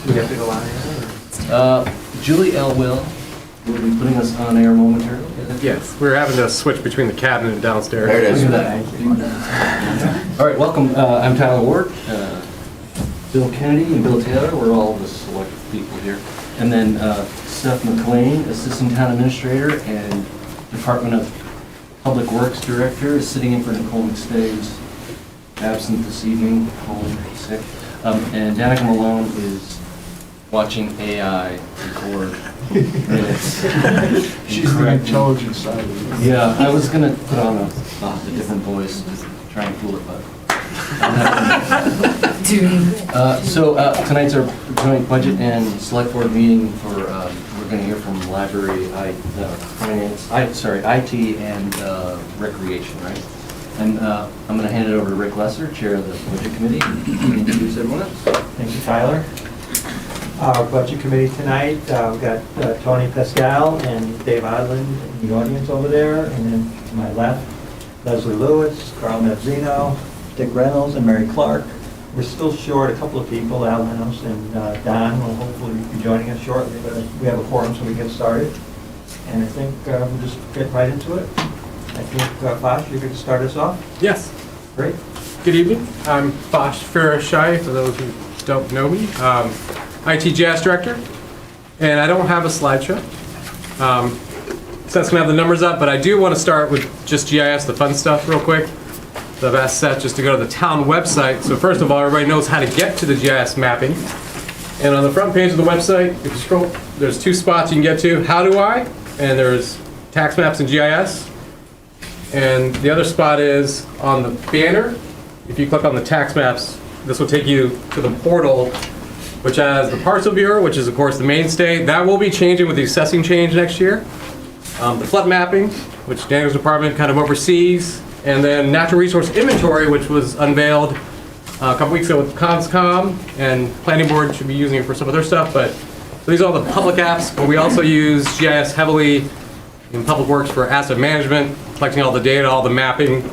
Do we have to go on air? Julie Elwell will be putting us on air momentarily. Yes, we're having to switch between the cabinet and downstairs. There it is. Look at that. All right, welcome. I'm Tyler Ward. Bill Kennedy and Bill Taylor, we're all the select people here. And then Seth McLean, Assistant Town Administrator and Department of Public Works Director, is sitting in for Nicole McStay, who's absent this evening, home sick. And Danica Malone is watching AI record minutes. She's the intelligent side of it. Yeah, I was gonna put on a different voice to try and fool it, but. Tonight's our joint budget and select board meeting for, we're gonna hear from library, finance, IT and recreation, right? And I'm gonna hand it over to Rick Lesser, Chair of the Budget Committee, and introduce everyone else. Thank you, Tyler. Our budget committee tonight, we've got Tony Pascal and Dave Odland in the audience over there, and then to my left, Leslie Lewis, Carl Mazzino, Dick Reynolds, and Mary Clark. We're still short a couple of people, Al Lenos and Don will hopefully be joining us shortly, but we have a quorum so we get started. And I think we'll just get right into it. I think, Fosh, you could start us off? Yes. Great. Good evening. I'm Fosh Farashai, for those who don't know me. IT Jazz Director. And I don't have a slideshow. Seth's gonna have the numbers up, but I do want to start with just GIS, the fun stuff, real quick. So I've asked Seth just to go to the town website. So first of all, everybody knows how to get to the GIS mapping. And on the front page of the website, if you scroll, there's two spots you can get to. How do I? And there's tax maps and GIS. And the other spot is on the banner. If you click on the tax maps, this will take you to the portal, which has the parcel viewer, which is of course the mainstay. That will be changing with the assessing change next year. The flood mapping, which Daniel's department kind of oversees. And then natural resource inventory, which was unveiled a couple weeks ago with CONSCOM, and planning board should be using it for some other stuff. But so these are all the public apps, but we also use GIS heavily in public works for asset management, collecting all the data, all the mapping.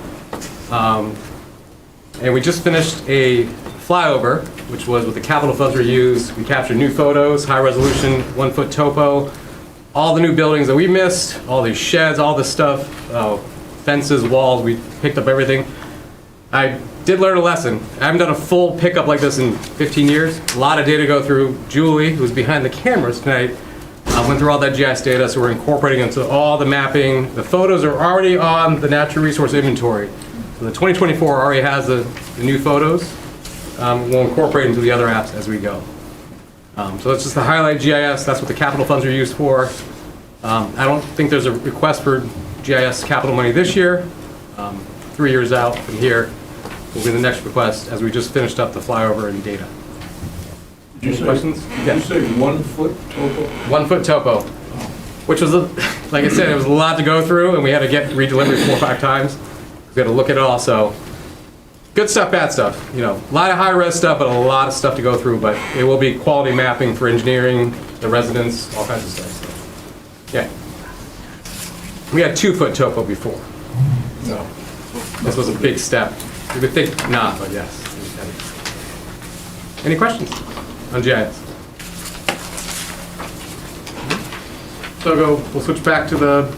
And we just finished a flyover, which was with the capital funds we used. We captured new photos, high resolution, 1-foot topo, all the new buildings that we missed, all these sheds, all this stuff, fences, walls, we picked up everything. I did learn a lesson. I haven't done a full pickup like this in 15 years. A lot of data to go through. Julie, who's behind the cameras tonight, went through all that GIS data, so we're incorporating into all the mapping. The photos are already on the natural resource inventory. So the 2024 already has the new photos. We'll incorporate into the other apps as we go. So that's just the highlight GIS. That's what the capital funds are used for. I don't think there's a request for GIS capital money this year. 3 years out from here will be the next request, as we just finished up the flyover and data. Did you Questions? Did you say 1-foot topo? 1-foot topo, which was, like I said, it was a lot to go through, and we had to get redelivered 4 or 5 times. We had to look at it all, so good stuff, bad stuff. You know, a lot of high-res stuff, but a lot of stuff to go through, but it will be quality mapping for engineering, the residents, all kinds of stuff. So, yeah. We had 2-foot topo before, so this was a big step. You would think not, but yes. Any questions on GIS? So we'll switch back to the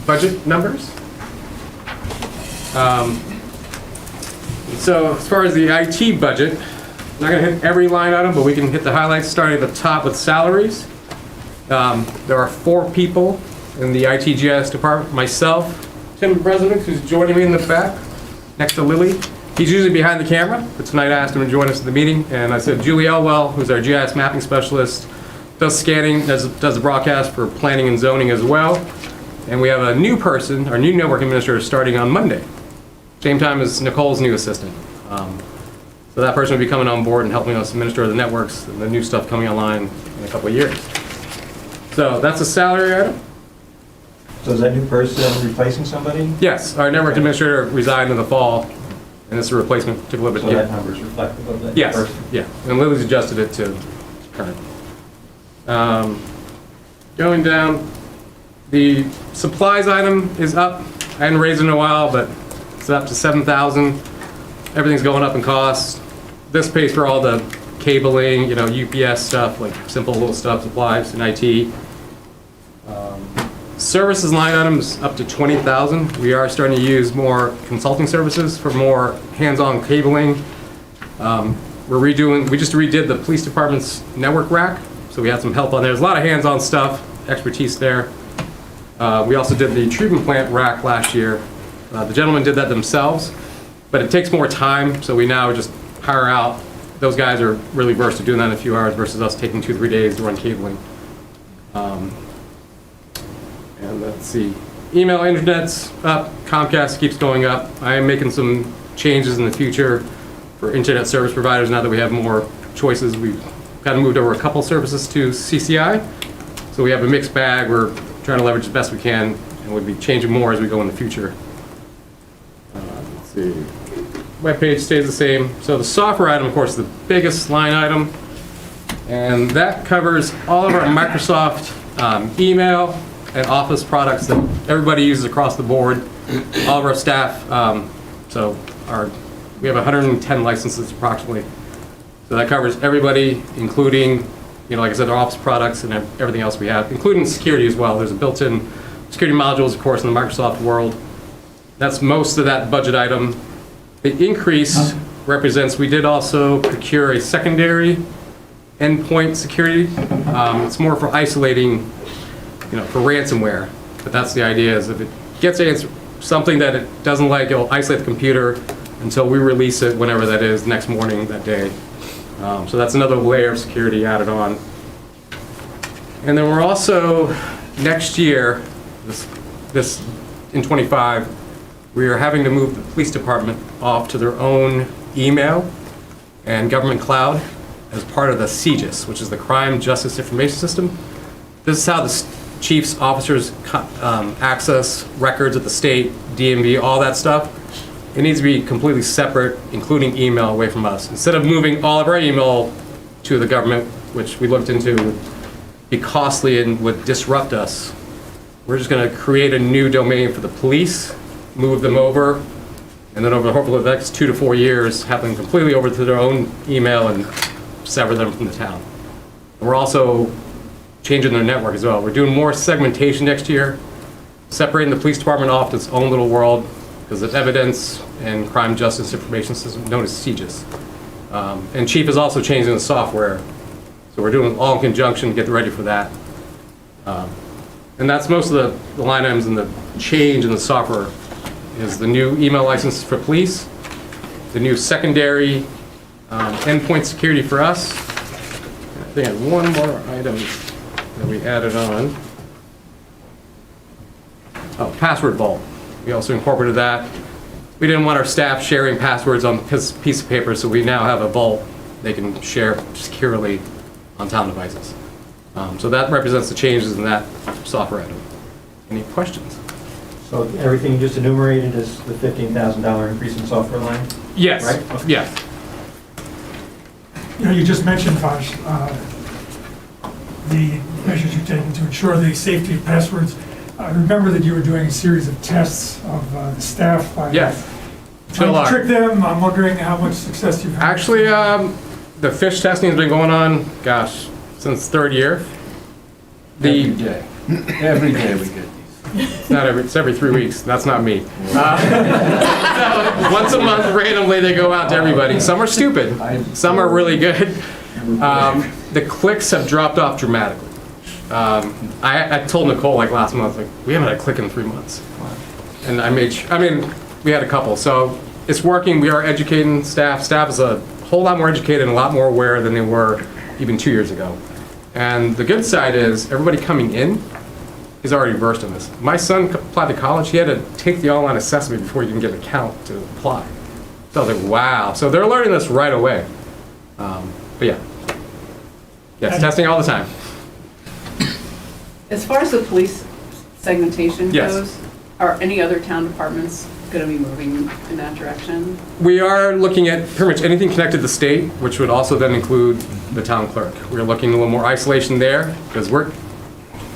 budget numbers. So as far as the IT budget, I'm not going to hit every line item, but we can hit the highlights starting at the top with salaries. There are 4 people in the IT GIS department. Myself, Tim President, who's joining me in the back, next to Lily. He's usually behind the camera, but tonight I asked him to join us at the meeting. And I said Julie Elwell, who's our GIS mapping specialist, does scanning, does the broadcast for planning and zoning as well. And we have a new person, our new network administrator, starting on Monday. Same time as Nicole's new assistant. So that person will be coming on board and helping us administer the networks and the new stuff coming online in a couple of years. So that's a salary item. So is that new person replacing somebody? Yes, our network administrator resigned in the fall, and it's a replacement. Took a little bit. So that number is reflective of that new Yes, person? yeah, and Lily's adjusted it to current. Going down, the supplies item is up. I hadn't raised it in a while, but it's up to $7,000. Everything's going up in cost. This pays for all the cabling, UPS stuff, like simple little stuff, supplies and IT. Services line items up to 20,000. We are starting to use more consulting services for more hands-on cabling. We just redid the police department's network rack, so we had some help on there. There's a lot of hands-on stuff, expertise there. We also did the treatment plant rack last year. The gentlemen did that themselves, but it takes more time, so we now just hire out. Those guys are really versed at doing that in a few hours versus us taking 2-3 days to run cabling. And let's see, email, internet's up, Comcast keeps going up. I am making some changes in the future for internet service providers now that we have more choices. We've kind of moved over a couple services to CCI, so we have a mixed bag. We're trying to leverage as best we can, and we'll be changing more as we go in the future. Let's see, webpage stays the same. So the software item, of course, is the biggest line item, and that covers all of our Microsoft email and Office products that everybody uses across the board, all of our staff. We have 110 licenses approximately. So that covers everybody, including, like I said, our Office products and everything else we have, including security as well. There's a built-in security modules, of course, in the Microsoft world. That's most of that budget item. The increase represents, we did also procure a secondary endpoint security. It's more for isolating, for ransomware. But that's the idea, is if it gets something that it doesn't like, it'll isolate the computer until we release it, whenever that is, next morning, that day. So that's another layer of security added on. And then we're also, next year, this in 25, we are having to move the police department off to their own email and government cloud as part of the CJIS, which is the Crime Justice Information System. This is how the chief's officers access records at the state, DMV, all that stuff. It needs to be completely separate, including email, away from us. Instead of moving all of our email to the government, which we looked into would be costly and would disrupt us, we're just going to create a new domain for the police, move them over, and then over hopefully the next 2 to 4 years, have them completely over to their own email and sever them from the town. And we're also changing their network as well. We're doing more segmentation next year, separating the police department off to its own little world because of evidence and crime justice information system known as CJIS. And Chief is also changing the software. So we're doing it all in conjunction to get ready for that. And that's most of the line items, and the change in the software is the new email license for police, the new secondary endpoint security for us. I think I had one more item that we added on. Oh, password vault. We also incorporated that. We didn't want our staff sharing passwords on a piece of paper, so we now have a vault they can share securely on town devices. So that represents the changes in that software item. Any questions? So everything you just enumerated is the $15,000 increase in software line? Yes. Right? Okay. Yeah. You just mentioned, Vaj, the measures you've taken to ensure the safety of passwords. I remember that you were doing a series of tests of the staff by Yes. trying Still to are. trick them. I'm wondering how much success you've had. Actually, the fish testing has been going on, gosh, since third year. Every day. Every day we get these. It's every 3 weeks. That's not me. Once a month, randomly, they go out to everybody. Some are stupid. Some are really good. The clicks have dropped off dramatically. I told Nicole like last month, like, we haven't had a click in 3 months. And we had a couple. So it's working. We are educating staff. Staff is a whole lot more educated and a lot more aware than they were even 2 years ago. And the good side is everybody coming in is already versed in this. My son applied to college. He had to take the online assessment before he can get an account to apply. So I was like, wow. So they're learning this right away. But yeah. Yes, testing all the time. As far as the police segmentation Yes. goes, are any other town departments going to be moving in that direction? We are looking at pretty much anything connected to the state, which would also then include the town clerk. We're looking at a little more isolation there because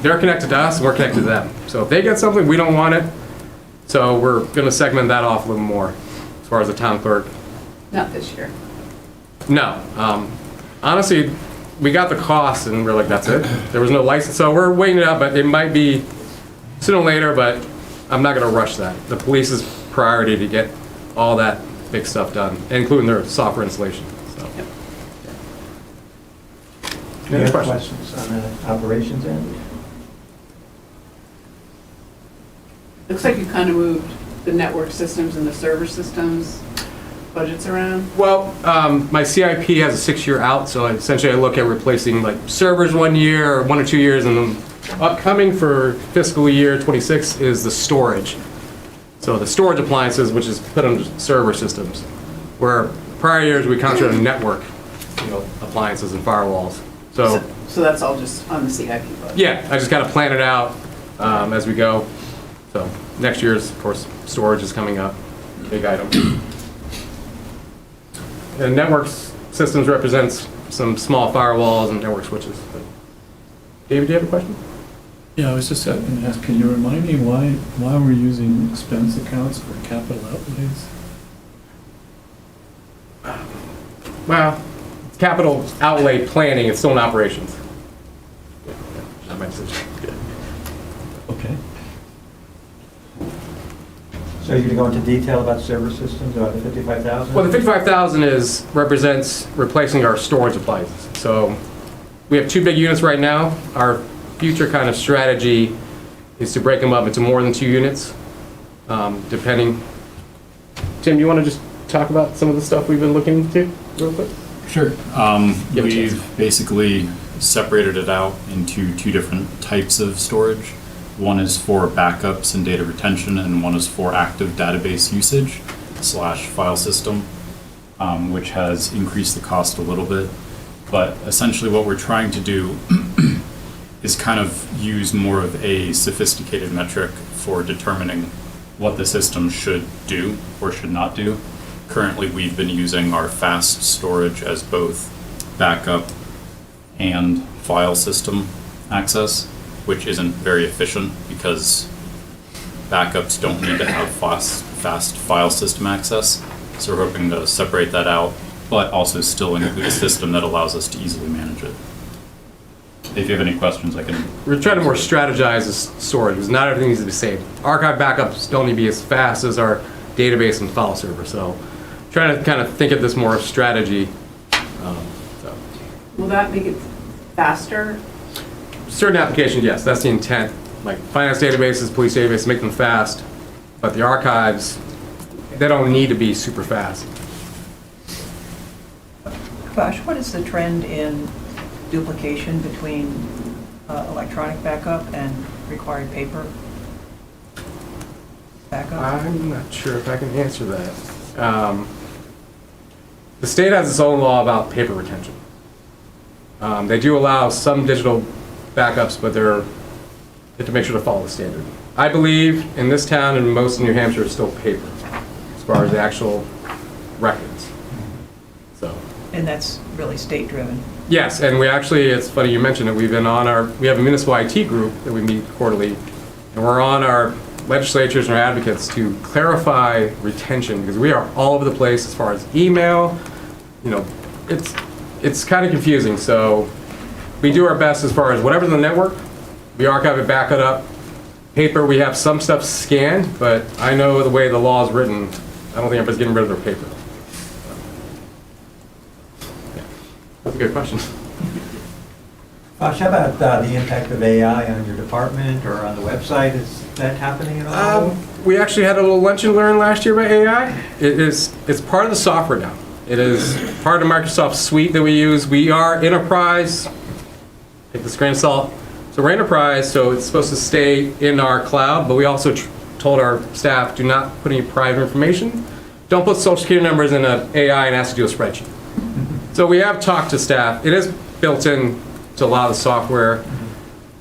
they're connected to us and we're connected to them. So if they get something, we don't want it. So we're going to segment that off a little more as far as the town clerk. Not this year. No. honestly, we got the cost and we're like, that's it. There was no license, so we're waiting it out, but it might be sooner or later, but I'm not gonna rush that. The police's priority to get all that big stuff done, including their software installation, so. Any Any other questions? questions on the operations end? Looks like you kind of moved the network systems and the server systems budgets around. Well, my CIP has a 6-year out, so essentially I look at replacing like servers 1 year or 1 or 2 years, and then upcoming for fiscal year '26 is the storage. So the storage appliances, which is put on server systems, where prior years we concentrated on network, appliances and firewalls. So So that's all just on the CIP budget? yeah, I just kind of plan it out as we go. So next year's, of course, storage is coming up, big item. And network systems represents some small firewalls and network switches. But David, do you have a question? Yeah, I was just going to ask, can you remind me why we're using expense accounts for capital outlays? Well, capital outlay planning, it's still in operations. Yeah, not my decision. Okay. So you're gonna go into detail about server systems, about the 55,000? Well, the 55,000 represents replacing our storage appliances. So we have 2 big units right now. Our future kind of strategy is to break them up into more than 2 units, depending. Tim, you want to just talk about some of the stuff we've been looking into real quick? Sure. Give a chance. We've basically separated it out into 2 different types of storage. One is for backups and data retention, and one is for active database usage / file system, which has increased the cost a little bit. But essentially what we're trying to do is kind of use more of a sophisticated metric for determining what the system should do or should not do. Currently, we've been using our fast storage as both backup and file system access, which isn't very efficient because backups don't need to have fast file system access. So we're hoping to separate that out, but also still include a system that allows us to easily manage it. If you have any questions, I can. We're trying to more strategize the storage, because not everything needs to be saved. Archive backups don't need to be as fast as our database and file server, so trying to kind of think of this more strategy. So. Will that make it faster? Certain applications, yes, that's the intent. Like finance databases, police databases, make them fast, but the archives, they don't need to be super fast. Bosch, what is the trend in duplication between electronic backup and required paper backup? I'm not sure if I can answer that. The state has its own law about paper retention. They do allow some digital backups, but you have to make sure to follow the standard. I believe in this town and most of New Hampshire it's still paper as far as the actual records. So. And that's really state-driven. Yes, and we actually, it's funny you mentioned it, we have a municipal IT group that we meet quarterly, and we're on our legislatures and our advocates to clarify retention, because we are all over the place as far as email, it's kind of confusing, so we do our best as far as whatever's in the network, we archive it, back it up. Paper, we have some stuff scanned, but I know the way the law is written, I don't think everybody's getting rid of their paper. That's a good question. Bosh, how about the impact of AI on your department or on the website? Is that happening at all? We actually had a little lunch and learn last year about AI. It's part of the software now. It is part of the Microsoft suite that we use. We are enterprise. Take this grain of salt. So we're enterprise, so it's supposed to stay in our cloud, but we also told our staff, do not put any private information. Don't put social security numbers in an AI and ask to do a spreadsheet. So we have talked to staff. It is built in to a lot of the software.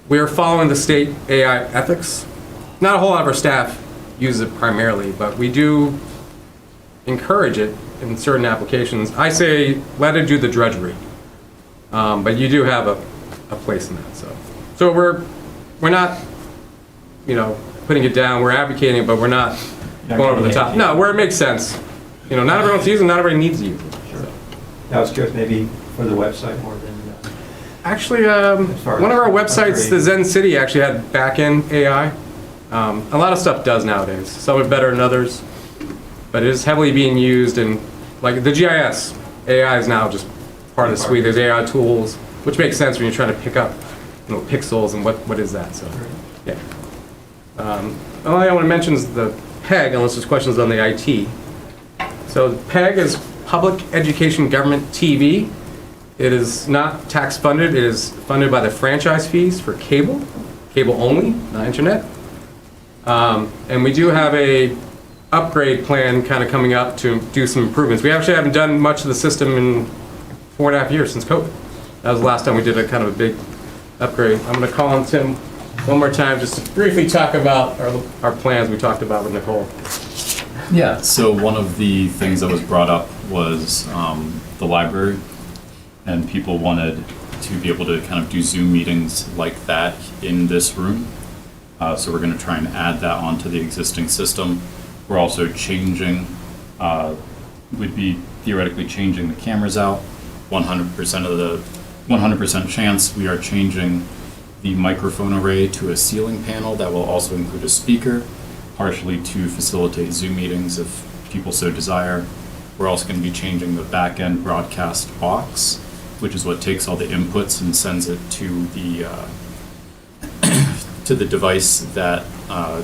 We are following the state AI ethics. Not a whole lot of our staff uses it primarily, but we do encourage it in certain applications. I say let it do the drudgery, but you do have a place in that. So we're not, putting it down. We're advocating, but we're not going over the top. No, where it makes sense. Not everyone's using, not everybody needs to use it. I was curious, maybe for the website more than, Actually, far as one of our websites, the upgrade. Zen City, actually had back-end AI. A lot of stuff does nowadays. Some are better than others, but it is heavily being used in, like, the GIS. AI is now just part of the suite. There's AI tools, which makes sense when you're trying to pick up, pixels and what is that, so, yeah. All I want to mention is the PEG, unless there's questions on the IT. So PEG is Public Education Government TV. It is not tax funded. It is funded by the franchise fees for cable only, not internet. And we do have a upgrade plan kind of coming up to do some improvements. We actually haven't done much of the system in 4.5 years since COVID. That was the last time we did a kind of a big upgrade. I'm going to call on Tim one more time just to briefly talk about our plans we talked about with Nicole. Yeah, so one of the things that was brought up was the library, and people wanted to be able to kind of do Zoom meetings like that in this room. So we're going to try and add that onto the existing system. We're also changing, would be theoretically changing the cameras out. 100% chance we are changing the microphone array to a ceiling panel that will also include a speaker, partially to facilitate Zoom meetings if people so desire. We're also going to be changing the back-end broadcast box, which is what takes all the inputs and sends it to the to the device that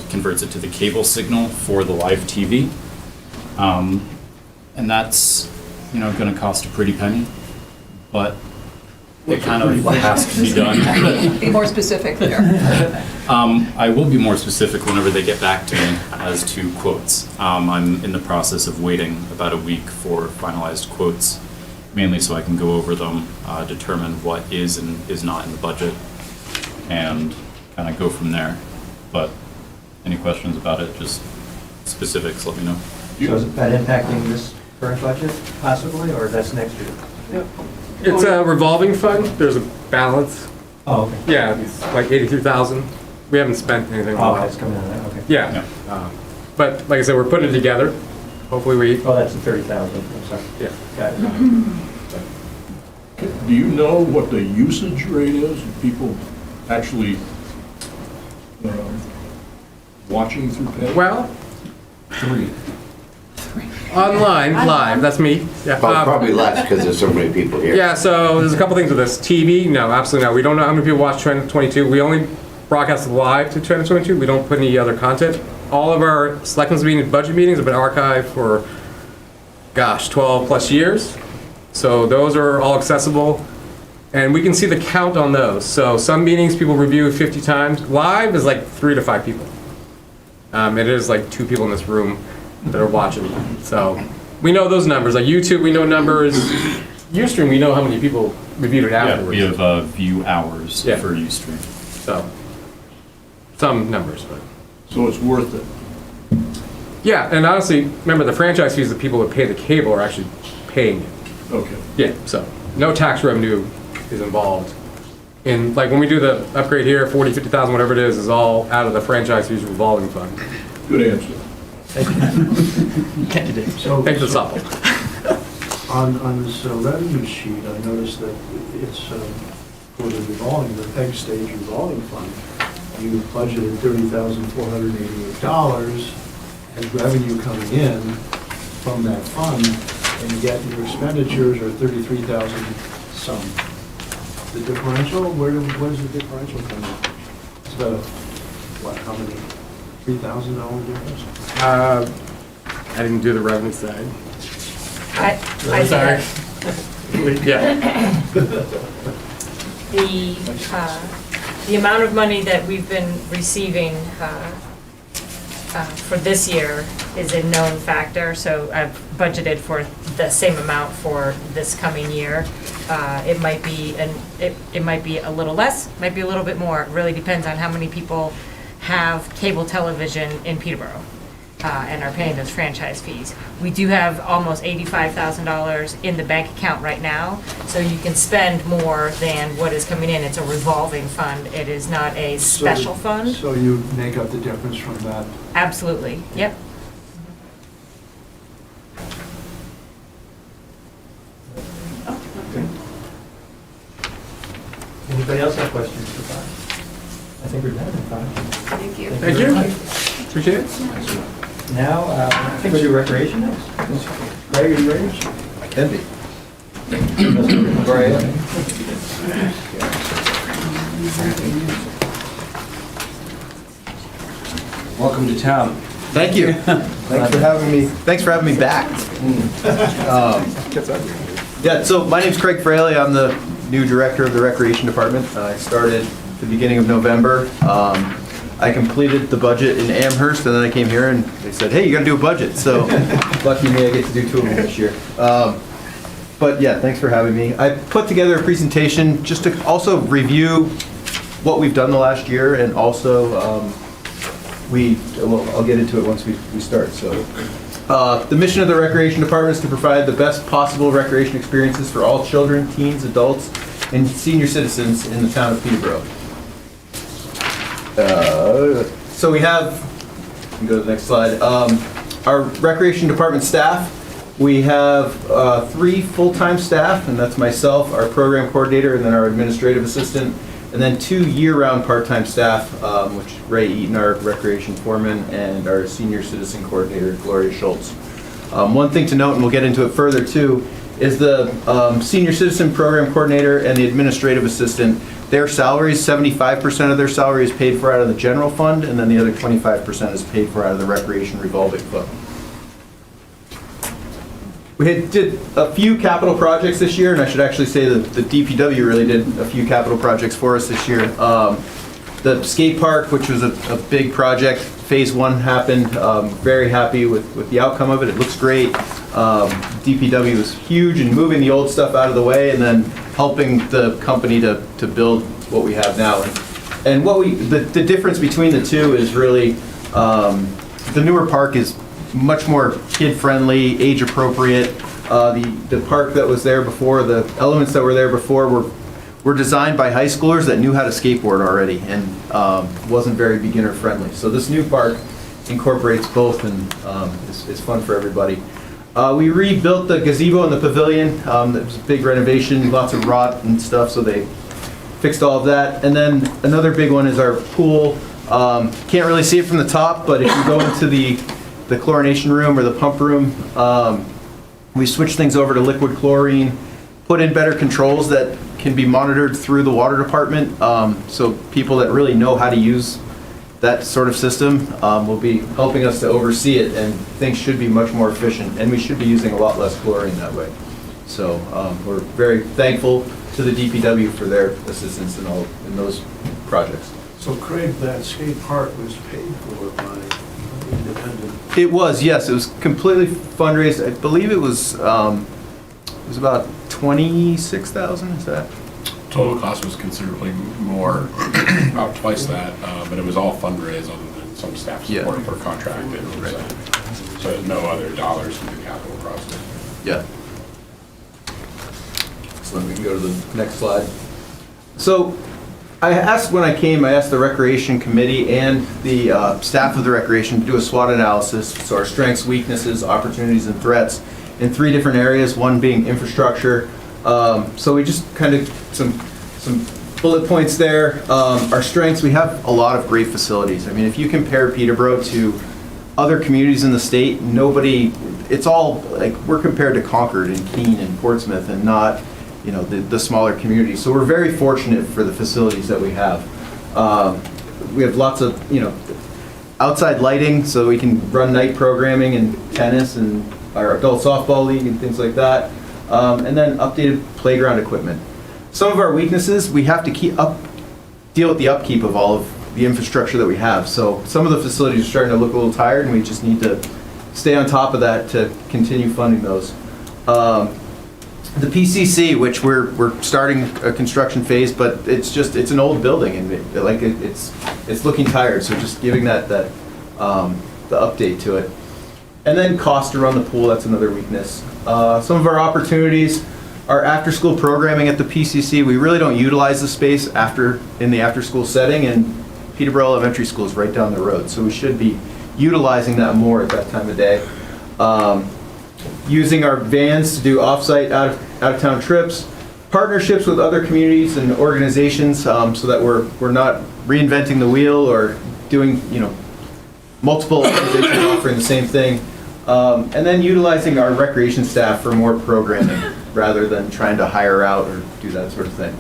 converts it to the cable signal for the live TV. And that's, going to cost a pretty penny, but it kind of has to be done. Be more specific there. I will be more specific whenever they get back to me as to quotes. I'm in the process of waiting about a week for finalized quotes, mainly so I can go over them, determine what is and is not in the budget, and kind of go from there. But any questions about it, just specifics, let me know. so is that impacting this current budget possibly, or that's next year? It's a revolving fund. There's a balance. Oh, okay. Yeah, it's like 83,000. We haven't spent anything Oh, on it's it. coming out of that, okay. Yeah. But like I said, we're putting it together. Hopefully we, Oh, that's the 30,000, I'm sorry. yeah. Got it. Do you know what the usage rate is of people actually watching through pay? Well, 3. online, live, that's me. Yeah. Probably less because there's so many people here. Yeah, so there's a couple things with this. TV, no, absolutely no. We don't know how many people watch Trend 22. We only broadcast live to Trend 22. We don't put any other content. All of our selectmen's meetings, budget meetings have been archived for, 12 plus years. So those are all accessible. And we can see the count on those. So some meetings people review 50 times. Live is like 3 to 5 people. It is like 2 people in this room that are watching. So we know those numbers. Like YouTube, we know numbers. Ustream, we know how many people reviewed it Yeah, afterwards. we have view hours Yeah. for Ustream. So some numbers, but So it's worth it. yeah. And honestly, remember the franchise fees, the people that pay the cable are actually paying it. Okay. Yeah. So no tax revenue is involved. And like when we do the upgrade here, 40, 50,000, whatever it is all out of the franchise fees revolving fund. Good answer. So, Thanks for the softball. On this revenue sheet, I noticed that it's for the PEG stage revolving fund, you budgeted $30,488 as revenue coming in from that fund, and yet your expenditures are $33,000 some. The differential, where does the differential come in? Is that how many? $3,000 difference? I didn't do the revenue side. I Sorry. Yeah. The amount of money that we've been receiving for this year is a known factor, so I've budgeted for the same amount for this coming year. It might be it might be a little less, might be a little bit more. It really depends on how many people have cable television in Peterborough and are paying those franchise fees. We do have almost $85,000 in the bank account right now, so you can spend more than what is coming in. It's a revolving fund. It is not a special fund. So you make up the difference from that? Absolutely, yep. Anybody else have questions for Bob? I think we're done with Bob. Thank you. Thank very you. much. Appreciate it. Now, I think we'll do recreation next. Greg, are you ready? Can be. Welcome to town. Thank you. Thanks for having me. Thanks for having me back. Yeah, so my name's Craig Fraley. I'm the new director of the Recreation Department. I started at the beginning of November. I completed the budget in Amherst, and then I came here and they said, hey, you gotta do a budget. So lucky me, I get to do 2 of them this year. But yeah, thanks for having me. I put together a presentation just to also review what we've done the last year, and also I'll get into it once we start. So the mission of the Recreation Department is to provide the best possible recreation experiences for all children, teens, adults, and senior citizens in the town of Peterborough. So we have, you can go to the next slide, our Recreation Department staff. We have 3 full-time staff, and that's myself, our program coordinator, and then our administrative assistant, and then 2 year-round part-time staff, which Ray Eaton, our recreation foreman, and our senior citizen coordinator, Gloria Schultz. One thing to note, and we'll get into it further too, is the senior citizen program coordinator and the administrative assistant, their salaries, 75% of their salary is paid for out of the general fund, and then the other 25% is paid for out of the recreation revolving fund. We did a few capital projects this year, and I should actually say that the DPW really did a few capital projects for us this year. The skate park, which was a big project, phase 1 happened. Very happy with the outcome of it. It looks great. DPW was huge in moving the old stuff out of the way and then helping the company to build what we have now. And the difference between the two is really the newer park is much more kid-friendly, age-appropriate. The park that was there before, the elements that were there before were designed by high schoolers that knew how to skateboard already and wasn't very beginner-friendly. So this new park incorporates both and is fun for everybody. We rebuilt the gazebo and the pavilion. It was a big renovation, lots of rot and stuff, so they fixed all of that. And then another big one is our pool. Can't really see it from the top, but if you go into the chlorination room or the pump room, we switched things over to liquid chlorine, put in better controls that can be monitored through the water department. So people that really know how to use that sort of system will be helping us to oversee it, and things should be much more efficient, and we should be using a lot less chlorine that way. So we're very thankful to the DPW for their assistance in those projects. So Craig, that skate park was paid for by independent? It was, yes. It was completely fundraised. I believe it was about 26,000. Is that? Total cost was considerably more, about twice that, but it was all fundraised other than some staff support for contracted. Right. So no other dollars from the capital process. Yeah. So then we can go to the next slide. So I asked when I came, I asked the Recreation Committee and the staff of the Recreation to do a SWOT analysis, so our strengths, weaknesses, opportunities, and threats in 3 different areas, one being infrastructure. So we just kind of some bullet points there. Our strengths, we have a lot of great facilities. I mean, if you compare Peterborough to other communities in the state, it's all like we're compared to Concord and Keene and Portsmouth and not, you know, the smaller communities. So we're very fortunate for the facilities that we have. We have lots of, you know, outside lighting so we can run night programming and tennis and our adult softball league and things like that. And then updated playground equipment. Some of our weaknesses, we have to deal with the upkeep of all of the infrastructure that we have. So some of the facilities are starting to look a little tired, and we just need to stay on top of that to continue funding those. The PCC, which we're starting a construction phase, but it's an old building and it's looking tired. So just giving that the update to it. And then cost to run the pool, that's another weakness. Some of our opportunities are after-school programming at the PCC. We really don't utilize the space in the after-school setting, and Peterborough Elementary School is right down the road, so we should be utilizing that more at that time of day. Using our vans to do off-site, out-of-town trips. Partnerships with other communities and organizations, so that we're not reinventing the wheel or doing, multiple organizations offering the same thing. And then utilizing our recreation staff for more programming rather than trying to hire out or do that sort of thing.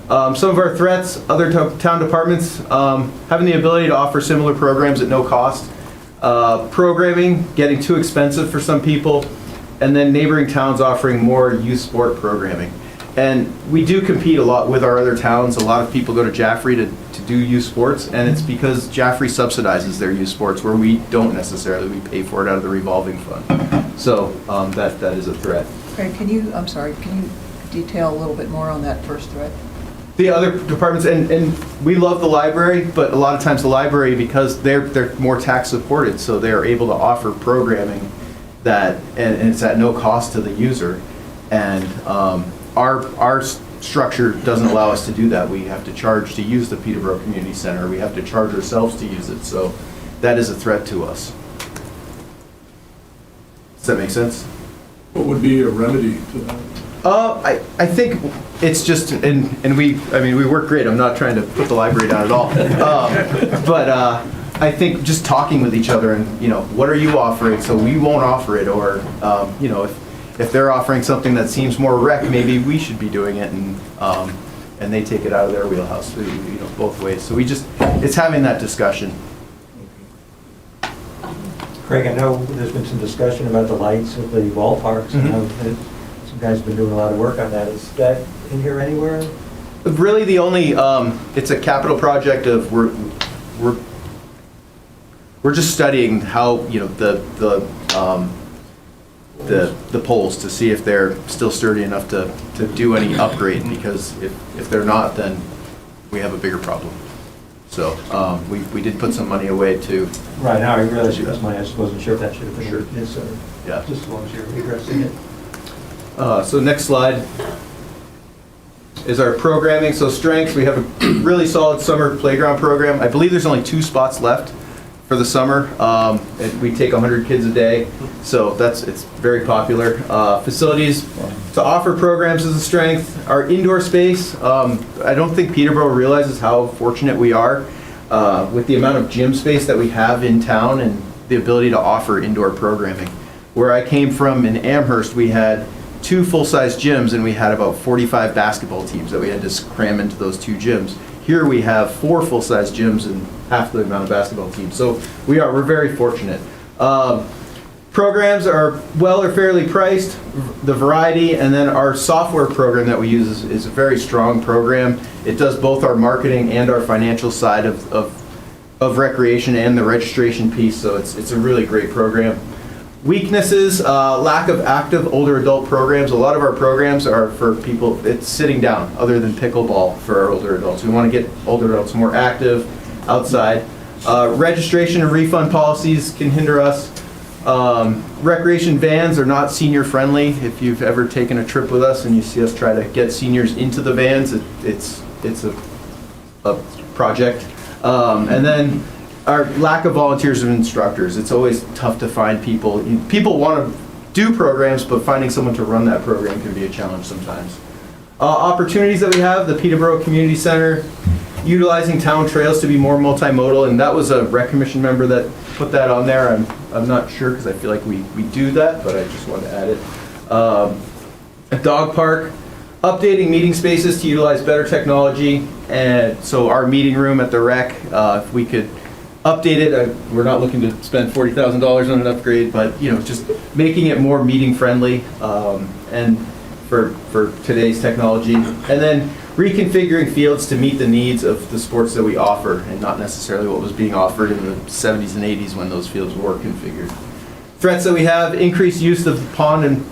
Some of our threats, other town departments having the ability to offer similar programs at no cost. Programming getting too expensive for some people, and then neighboring towns offering more youth sport programming. And we do compete a lot with our other towns. A lot of people go to Jaffrey to do youth sports, and it's because Jaffrey subsidizes their youth sports where we don't necessarily. We pay for it out of the revolving fund. So that is a threat. Craig, can you detail a little bit more on that first threat? The other departments, and we love the library, but a lot of times the library, because they're more tax supported, so they're able to offer programming that, and it's at no cost to the user. And our structure doesn't allow us to do that. We have to charge to use the Peterborough Community Center. We have to charge ourselves to use it. So that is a threat to us. Does that make sense? What would be a remedy to that? I think it's just, and we work great. I'm not trying to put the library down at all. But I think just talking with each other and, what are you offering? So we won't offer it, or, if they're offering something that seems more rec, maybe we should be doing it, and they take it out of their wheelhouse, both ways. So it's having that discussion. Craig, I know there's been some discussion about the lights at the ballparks. I know that some guys have been doing a lot of work on that. Is that in here anywhere? Really, the only it's a capital project of we're just studying how the poles to see if they're still sturdy enough to do any upgrade, because if they're not, then we have a bigger problem. So we did put some money away to. Right, now I realize you got money. I just wasn't sure if that should have been Sure. this, or Yeah. just as long as you're addressing it. So next slide is our programming. So strengths, we have a really solid summer playground program. I believe there's only 2 spots left for the summer. And we take 100 kids a day, so it's very popular. Facilities to offer programs is a strength. Our indoor space, I don't think Peterborough realizes how fortunate we are with the amount of gym space that we have in town and the ability to offer indoor programming. Where I came from in Amherst, we had 2 full-size gyms, and we had about 45 basketball teams that we had to cram into those 2 gyms. Here we have 4 full-size gyms and half the amount of basketball teams. So we're very fortunate. Programs are fairly priced, the variety, and then our software program that we use is a very strong program. It does both our marketing and our financial side of recreation and the registration piece, so it's a really great program. Weaknesses, lack of active older adult programs. A lot of our programs are for people, it's sitting down, other than pickleball for our older adults. We want to get older adults more active outside. Registration and refund policies can hinder us. Recreation vans are not senior friendly. If you've ever taken a trip with us and you see us try to get seniors into the vans, it's a project. And then our lack of volunteers and instructors. It's always tough to find people. People want to do programs, but finding someone to run that program can be a challenge sometimes. Opportunities that we have, the Peterborough Community Center, utilizing town trails to be more multimodal, and that was a rec commission member that put that on there. I'm not sure, because I feel like we do that, but I just wanted to add it. A dog park, updating meeting spaces to utilize better technology, and so our meeting room at the rec, if we could update it. We're not looking to spend $40,000 on an upgrade, but just making it more meeting friendly, and for today's technology, and then reconfiguring fields to meet the needs of the sports that we offer, and not necessarily what was being offered in the 70s and 80s when those fields were configured. Threats that we have: increased use of the pond and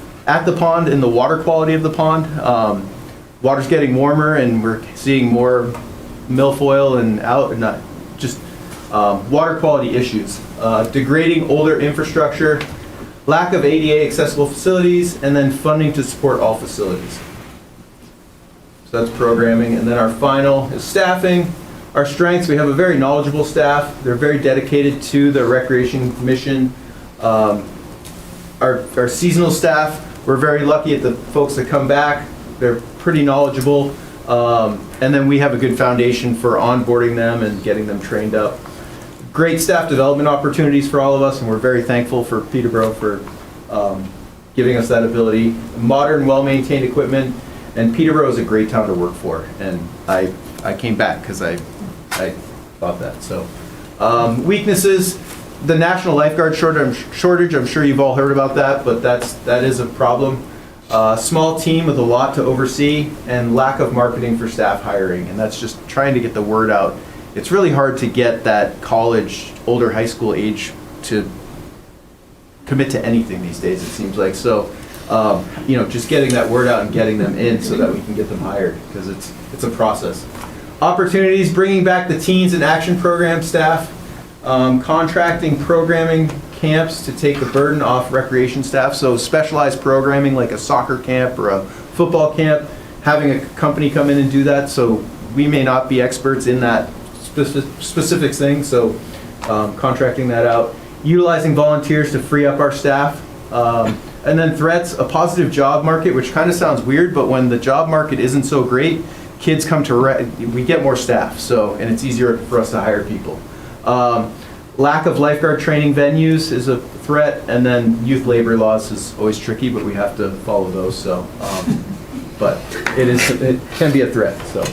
the water quality of the pond. Water's getting warmer, and we're seeing more milfoil and water quality issues. Degrading older infrastructure, lack of ADA accessible facilities, and then funding to support all facilities. So that's programming. And then our final is staffing. Our strengths: we have a very knowledgeable staff. They're very dedicated to the recreation mission. Our seasonal staff, we're very lucky at the folks that come back. they're pretty knowledgeable. And then we have a good foundation for onboarding them and getting them trained up. Great staff development opportunities for all of us, and we're very thankful for Peterborough for giving us that ability. Modern, well-maintained equipment, and Peterborough is a great town to work for. And I came back because I thought that. So weaknesses, the national lifeguard shortage. I'm sure you've all heard about that, but that is a problem. Small team with a lot to oversee, and lack of marketing for staff hiring, and that's just trying to get the word out. It's really hard to get that college, older high school age to commit to anything these days, it seems like. So, just getting that word out and getting them in so that we can get them hired, because it's a process. Opportunities, bringing back the teens and action program staff, contracting programming camps to take the burden off recreation staff. So specialized programming like a soccer camp or a football camp, having a company come in and do that. So we may not be experts in that specific thing, so contracting that out. Utilizing volunteers to free up our staff. And then threats, a positive job market, which kind of sounds weird, but when the job market isn't so great, kids come to, we get more staff, and it's easier for us to hire people. Lack of lifeguard training venues is a threat, and then youth labor laws is always tricky, but we have to follow those, so, but it can be a threat, so.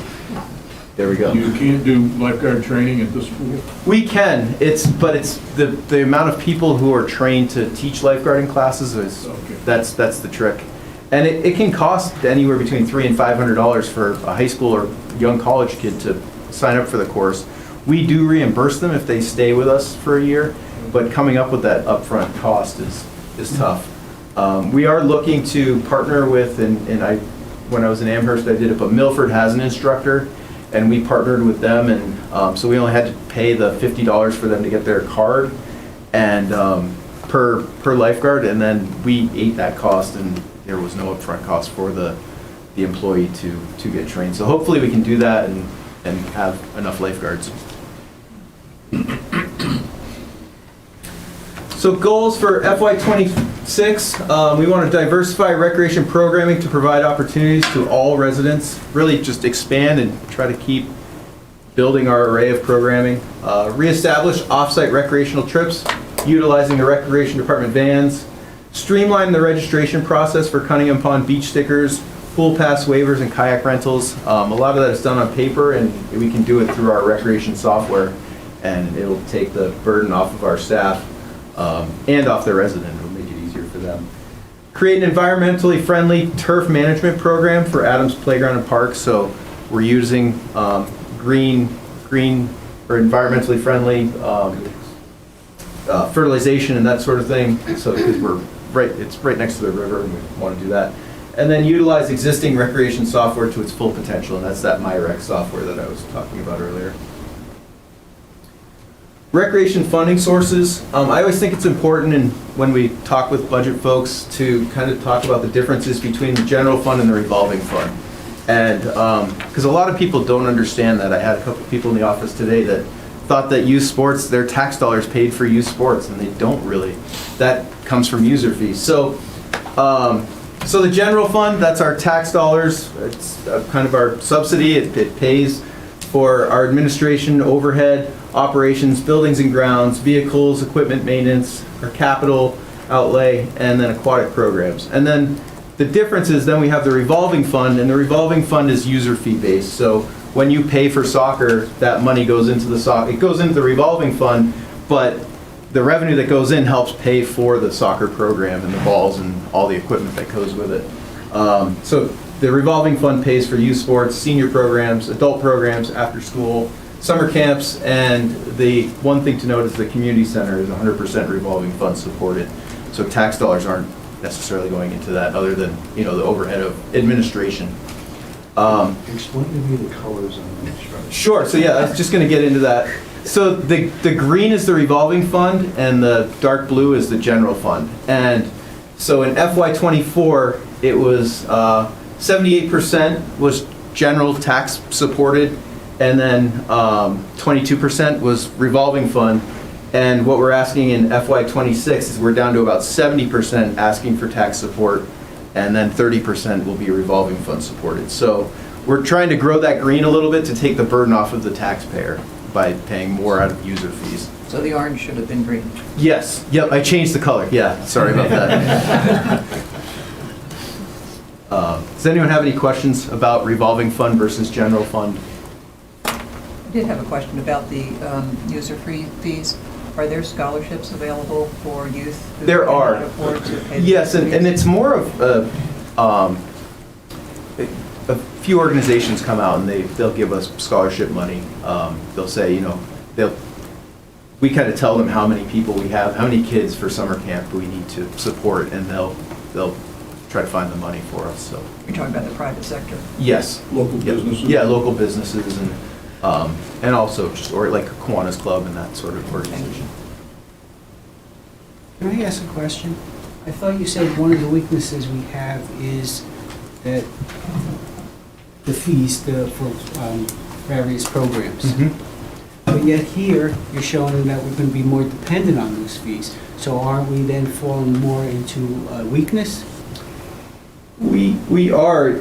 There we go. You can't do lifeguard training at the school? We can. But it's the amount of people who are trained to teach lifeguarding classes is that's the trick, and it can cost anywhere between $300 and $500 for a high school or young college kid to sign up for the course. We do reimburse them if they stay with us for a year, but coming up with that upfront cost is tough. We are looking to partner with, and when I was in Amherst, I did it, but Milford has an instructor. And we partnered with them, and so we only had to pay the $50 for them to get their card, and per lifeguard, and then we ate that cost, and there was no upfront cost for the employee to get trained. So hopefully we can do that and have enough lifeguards. So goals for FY26, we want to diversify recreation programming to provide opportunities to all residents, really just expand and try to keep building our array of programming. Reestablish off-site recreational trips, utilizing the Recreation Department vans. Streamline the registration process for Cunningham Pond beach stickers, pool pass waivers, and kayak rentals. A lot of that is done on paper, and we can do it through our recreation software, and it'll take the burden off of our staff. And off the resident, it'll make it easier for them. Create an environmentally friendly turf management program for Adams Playground and Park. So we're using green or environmentally friendly fertilization and that sort of thing. So because it's right next to the river, and we want to do that. And then utilize existing recreation software to its full potential, and that's that MyRec software that I was talking about earlier. Recreation funding sources. I always think it's important, and when we talk with budget folks, to kind of talk about the differences between the general fund and the revolving fund. And because a lot of people don't understand that. I had a couple of people in the office today that thought that youth sports, their tax dollars paid for youth sports, and they don't really. That comes from user fees. So the general fund, that's our tax dollars. It's kind of our subsidy. It pays for our administration, overhead, operations, buildings and grounds, vehicles, equipment maintenance, our capital outlay, and then aquatic programs. And then the difference is then we have the revolving fund, and the revolving fund is user fee based. So when you pay for soccer, that money goes into it goes into the revolving fund, but the revenue that goes in helps pay for the soccer program and the balls and all the equipment that goes with it. So the revolving fund pays for youth sports, senior programs, adult programs, after school, summer camps, and the one thing to note is the community center is 100% revolving fund supported. So tax dollars aren't necessarily going into that, other than the overhead of administration. Explain to me the colors on the structure. Sure. So yeah, I was just going to get into that. So the green is the revolving fund, and the dark blue is the general fund. And so in FY24, it was 78% was general tax supported, and then 22% was revolving fund. And what we're asking in FY26 is we're down to about 70% asking for tax support, and then 30% will be revolving fund supported. So we're trying to grow that green a little bit to take the burden off of the taxpayer by paying more out of user fees. So the orange should have been green. Yes, yep, I changed the color, yeah, sorry about that. Does anyone have any questions about revolving fund versus general fund? I did have a question about the user-free fees. Are there scholarships available for youth? who There are. cannot afford to pay the Yes, and fees? it's more of a few organizations come out and they'll give us scholarship money. They'll say, you know, we kind of tell them how many people we have, how many kids for summer camp we need to support, and they'll try to find the money for us, so. You're talking about the private sector? Yes. Local Yep. businesses? Yeah, local businesses and also just, or like Kiwanis Club and that sort of organization. Can I ask a question? I thought you said one of the weaknesses we have is that the fees for various programs. Mhm. But yet here, you're showing that we're going to be more dependent on those fees. So aren't we then falling more into weakness? We are,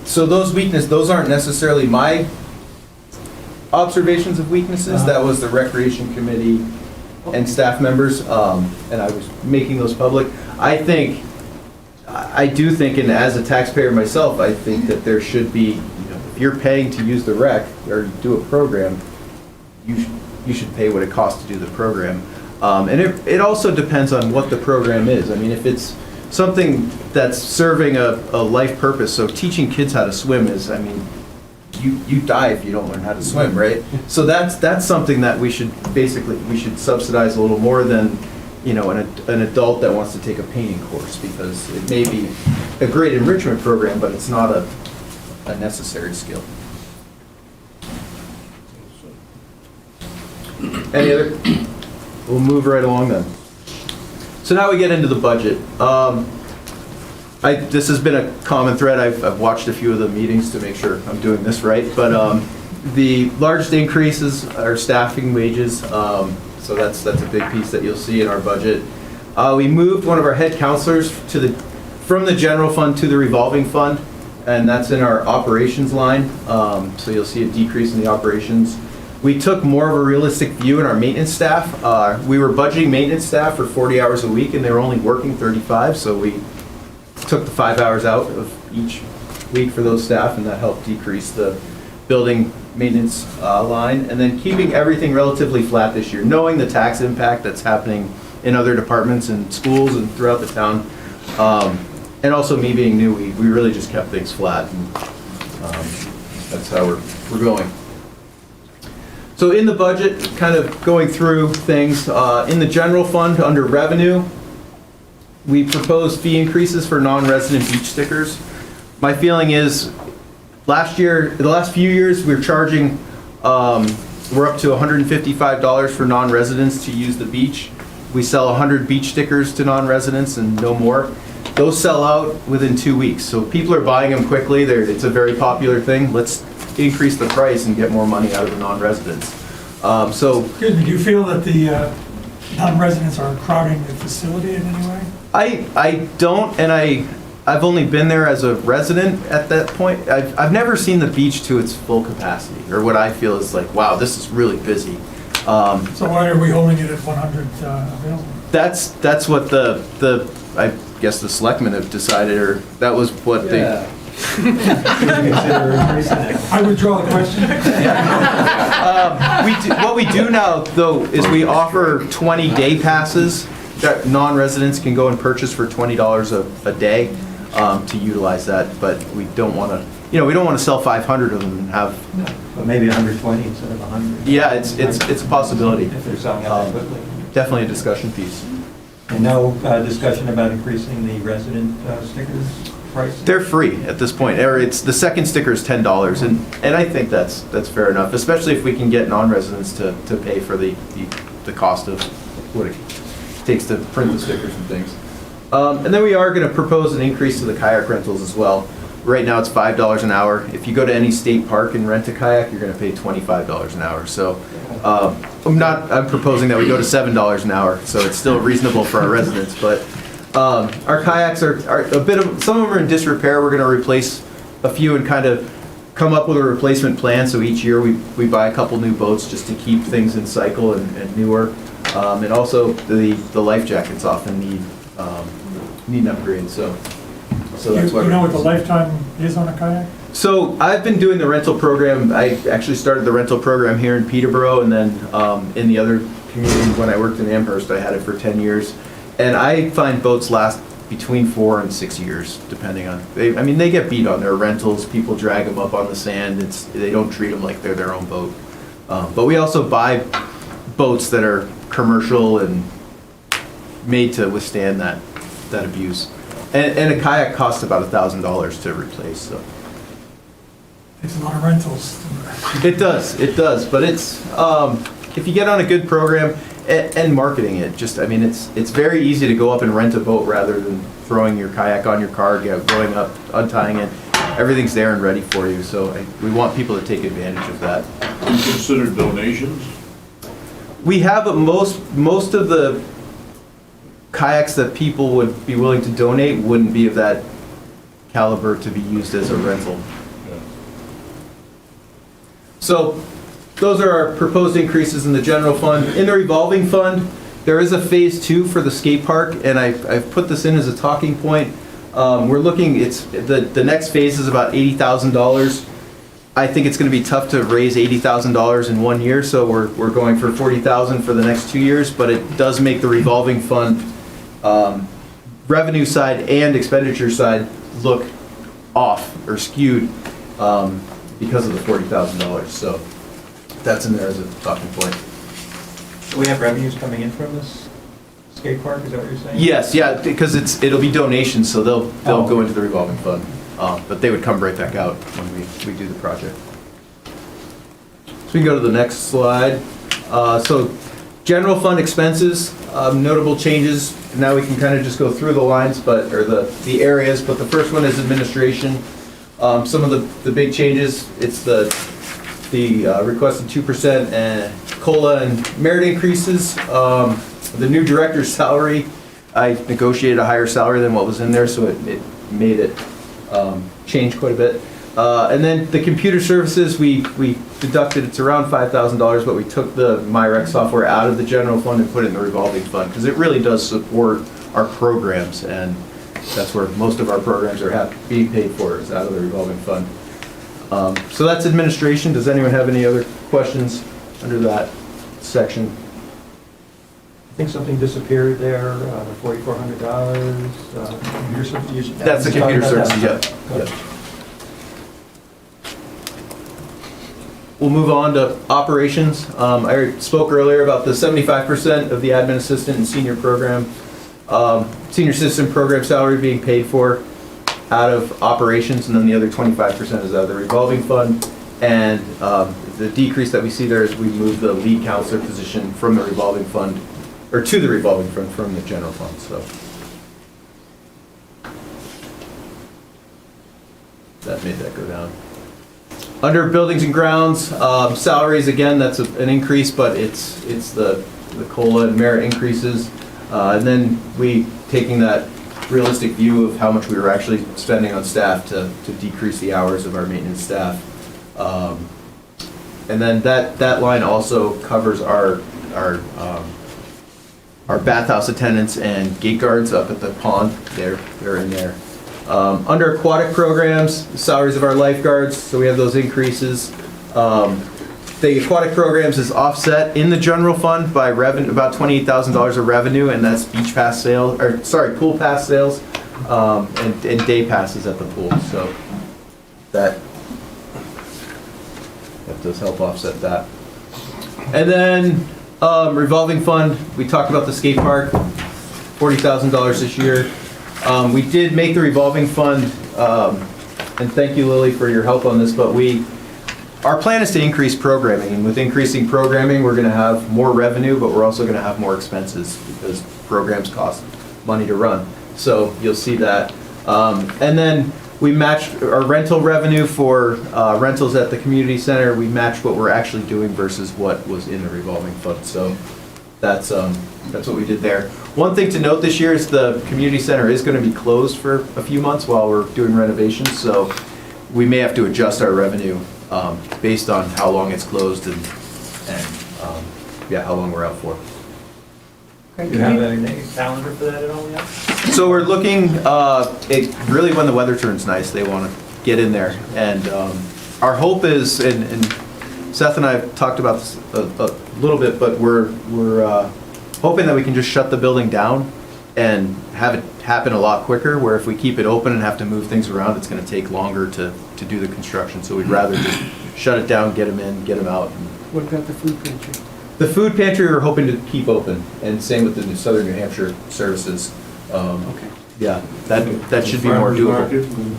so those aren't necessarily my observations of weaknesses. That was the Recreation Committee and staff members, and I was making those public. I do think, and as a taxpayer myself, I think that there should be, you know, if you're paying to use the rec or do a program, you should pay what it costs to do the program. And it also depends on what the program is. I mean, if it's something that's serving a life purpose, so teaching kids how to swim is, I mean, you die if you don't learn how to swim, right? So that's something that we should subsidize a little more than, you know, an adult that wants to take a painting course, because it may be a great enrichment program, but it's not a necessary skill. Any other? We'll move right along then. So now we get into the budget. This has been a common thread. I've watched a few of the meetings to make sure I'm doing this right, but the largest increases are staffing wages. So that's a big piece that you'll see in our budget. We moved one of our head counselors from the general fund to the revolving fund, and that's in our operations line. So you'll see a decrease in the operations. We took more of a realistic view in our maintenance staff. We were budgeting maintenance staff for 40 hours a week, and they were only working 35, so we took the 5 hours out of each week for those staff, and that helped decrease the building maintenance line. And then keeping everything relatively flat this year, knowing the tax impact that's happening in other departments and schools and throughout the town. And also me being new, we really just kept things flat, and that's how we're going. So in the budget, kind of going through things, in the general fund under revenue, we proposed fee increases for non-resident beach stickers. My feeling is, the last few years, we're charging, we're up to $155 for non-residents to use the beach. We sell 100 beach stickers to non-residents and no more. Those sell out within 2 weeks, so people are buying them quickly. It's a very popular thing. Let's increase the price and get more money out of the non-residents. Excuse me, do you feel that the non-residents are crowding the facility in any way? I don't, and I've only been there as a resident at that point. I've never seen the beach to its full capacity, or what I feel is like, wow, this is really busy. So why are we holding it at 100 available? That's what I guess the selectmen have decided, or that was what they. I withdraw the question. What we do now, though, is we offer 20 day passes that non-residents can go and purchase for $20 a day to utilize that. But we don't want to, we don't want to sell 500 of them and have. But maybe 120 instead of 100. Yeah, it's a possibility. If they're selling it that quickly. Definitely a discussion piece. And no discussion about increasing the resident stickers price? They're free at this point. It's the second sticker is $10, and I think that's fair enough, especially if we can get non-residents to pay for the cost of what it takes to print the stickers and things. And then we are going to propose an increase to the kayak rentals as well. Right now it's $5 an hour. If you go to any state park and rent a kayak, you're going to pay $25 an hour. So I'm proposing that we go to $7 an hour, so it's still reasonable for our residents. But Our kayaks are a bit of, some of them are in disrepair. We're gonna replace a few and kind of come up with a replacement plan. So each year we buy a couple new boats just to keep things in cycle and newer. And also the life jackets often need an upgrade, so that's why. You know what the lifetime is on a kayak? So I've been doing the rental program. I actually started the rental program here in Peterborough, and then in the other communities when I worked in Amherst, I had it for 10 years. And I find boats last between 4 and 6 years, depending on, they get beat on their rentals. People drag them up on the sand. They don't treat them like they're their own boat. But we also buy boats that are commercial and made to withstand that abuse. And a kayak costs about $1,000 to replace, so. Takes a lot of rentals. It does, but it's, if you get on a good program and marketing it, it's very easy to go up and rent a boat rather than throwing your kayak on your car, going up, untying it. Everything's there and ready for you, so we want people to take advantage of that. Consider donations? We have most of the kayaks that people would be willing to donate wouldn't be of that caliber to be used as a rental. So those are our proposed increases in the general fund. In the revolving fund, there is a phase 2 for the skate park, and I've put this in as a talking point. We're looking, the next phase is about $80,000. I think it's going to be tough to raise $80,000 in 1 year, so we're going for $40,000 for the next 2 years, but it does make the revolving fund revenue side and expenditure side look off or skewed because of the $40,000. So that's in there as a talking point. So we have revenues coming in from this skate park, is that what you're saying? Yes, yeah, because it'll be donations, so they'll go into the revolving fund. But they would come right back out when we do the project. So we can go to the next slide. So general fund expenses, notable changes. Now we can kind of just go through the lines, or the areas, but the first one is administration. Some of the big changes, it's the requested 2% and COLA and merit increases. The new director's salary, I negotiated a higher salary than what was in there, so it made it change quite a bit. And then the computer services, we deducted, it's around $5,000, but we took the MyRec software out of the general fund and put it in the revolving fund, because it really does support our programs, and that's where most of our programs are being paid for, is out of the revolving fund. So that's administration. Does anyone have any other questions under that section? I think something disappeared there, the $4,400. Computer services. That's the computer services, yeah. Good. We'll move on to operations. I spoke earlier about the 75% of the admin assistant and senior program, senior assistant program salary being paid for out of operations, and then the other 25% is out of the revolving fund. And the decrease that we see there is we moved the lead counselor position from the revolving fund, or to the revolving fund from the general fund, so. That made that go down. Under buildings and grounds, salaries, again, that's an increase, but it's the COLA and merit increases. And then we taking that realistic view of how much we were actually spending on staff to decrease the hours of our maintenance staff. And then that line also covers our bathhouse attendants and gate guards up at the pond. They're in there. Under aquatic programs, the salaries of our lifeguards, so we have those increases. The aquatic programs is offset in the general fund by revenue, about $28,000 of revenue, and that's beach pass sales, or sorry, pool pass sales, and day passes at the pool. So that does help offset that. And then revolving fund, we talked about the skate park, $40,000 this year. We did make the revolving fund, and thank you, Lily, for your help on this, but our plan is to increase programming, and with increasing programming, we're going to have more revenue, but we're also going to have more expenses because programs cost money to run. So you'll see that. And then we matched our rental revenue for rentals at the community center. We matched what we're actually doing versus what was in the revolving fund. So that's what we did there. One thing to note this year is the community center is going to be closed for a few months while we're doing renovations, so we may have to adjust our revenue based on how long it's closed and yeah, how long we're out for. Do you have a calendar for that at all yet? So we're looking, really when the weather turns nice, they want to get in there. And our hope is, and Seth and I have talked about this a little bit, but we're hoping that we can just shut the building down and have it happen a lot quicker, where if we keep it open and have to move things around, it's going to take longer to do the construction. So we'd rather just shut it down, get them in, get them out. What about the food pantry? The food pantry we're hoping to keep open, and same with the Southern New Hampshire services. Okay. Yeah, that should be more Farmers doable. market and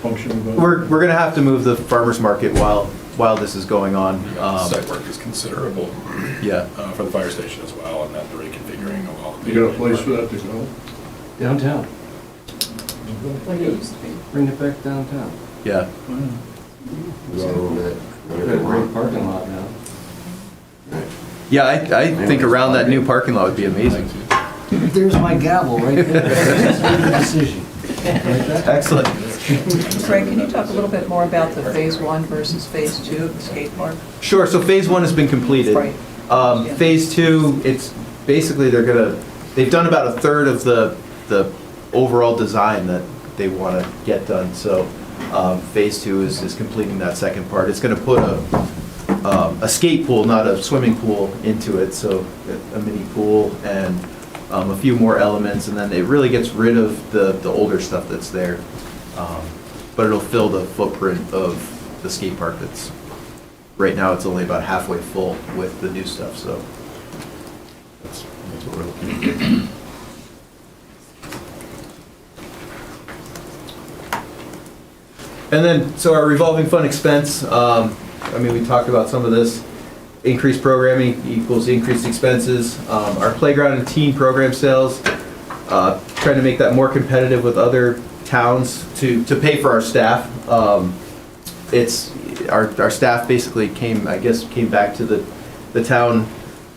functioning both. We're gonna have to move the farmer's market while this is going on. Site work is considerable. Yeah. For the fire station as well, and then the reconfiguring of all. You got a place for that to go? Downtown. Like it used to be. Bring it back downtown. Yeah. We've got a great parking lot now. Yeah, I think around that new parking lot would be amazing. There's my gavel right there. That's the decision. Excellent. Craig, can you talk a little bit more about the phase 1 versus phase 2 of the skate park? Sure, so phase 1 has been completed. Right. Phase 2, it's basically they've done about a third of the overall design that they want to get done. So phase 2 is completing that second part. It's going to put a skate pool, not a swimming pool, into it. So a mini pool and a few more elements, and then it really gets rid of the older stuff that's there. But it'll fill the footprint of the skate park that's, right now it's only about halfway full with the new stuff, so that's what we're looking at doing. And then, so our revolving fund expense, we talked about some of this. Increased programming equals increased expenses. Our playground and teen program sales, trying to make that more competitive with other towns to pay for our staff. It's our staff basically came back to the town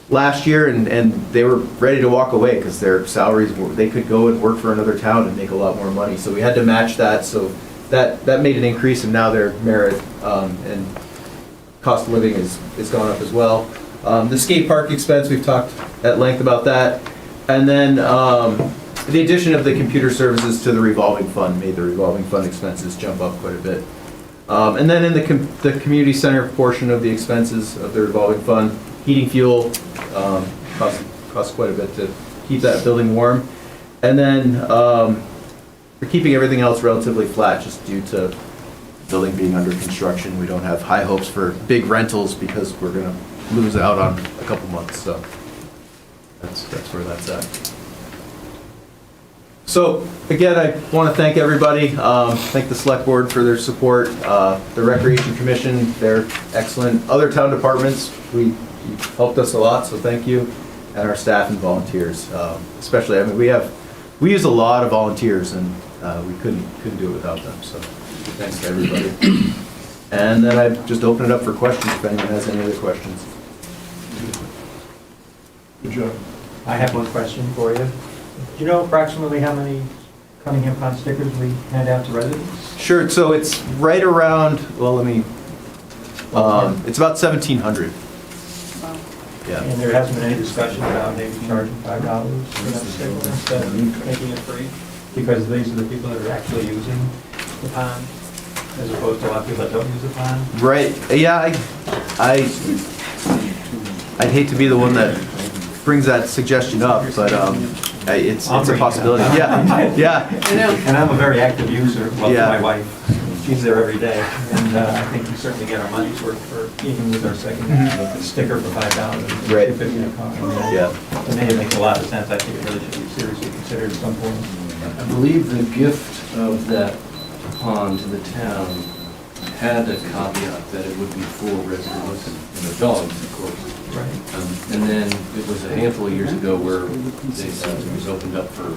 last year and they were ready to walk away because their salaries they could go and work for another town and make a lot more money. So we had to match that. So that made an increase, and now their merit and cost of living is gone up as well. The skate park expense, we've talked at length about that. And then the addition of the computer services to the revolving fund made the revolving fund expenses jump up quite a bit. And then in the community center portion of the expenses of the revolving fund, heating fuel costs quite a bit to keep that building warm. And then we're keeping everything else relatively flat just due to building being under construction. We don't have high hopes for big rentals because we're going to lose out on a couple months. So that's where that's at. So again, I want to thank everybody. Thank the select board for their support. The Recreation Commission, they're excellent. Other town departments, you've helped us a lot, so thank you. And our staff and volunteers, especially. We use a lot of volunteers, and we couldn't do it without them. So thanks to everybody. And then I just open it up for questions if anyone has any other questions. Good job. I have one question for you. Do you know approximately how many Cunningham Pond stickers we hand out to residents? Sure, so it's right around, it's about 1,700. Yeah. And there hasn't been any discussion about maybe charging $5 for that sticker instead of making it free? Because these are the people that are actually using the pond, as opposed to a lot of people that don't use the pond? Right, yeah, I'd hate to be the one that brings that suggestion up, but it's a possibility. Yeah. And I'm a very active user, well, Yeah. my wife, she's there every day, and I think we certainly get our money's worth for, even with our second sticker for $5. Right. $2.50 a car. Yeah. To me, it makes a lot of sense. I think it really should be seriously considered at some point. I believe the gift of that pond to the town had a caveat that it would be for residents and dogs, of course. Right. And then it was a handful of years ago where it was opened up for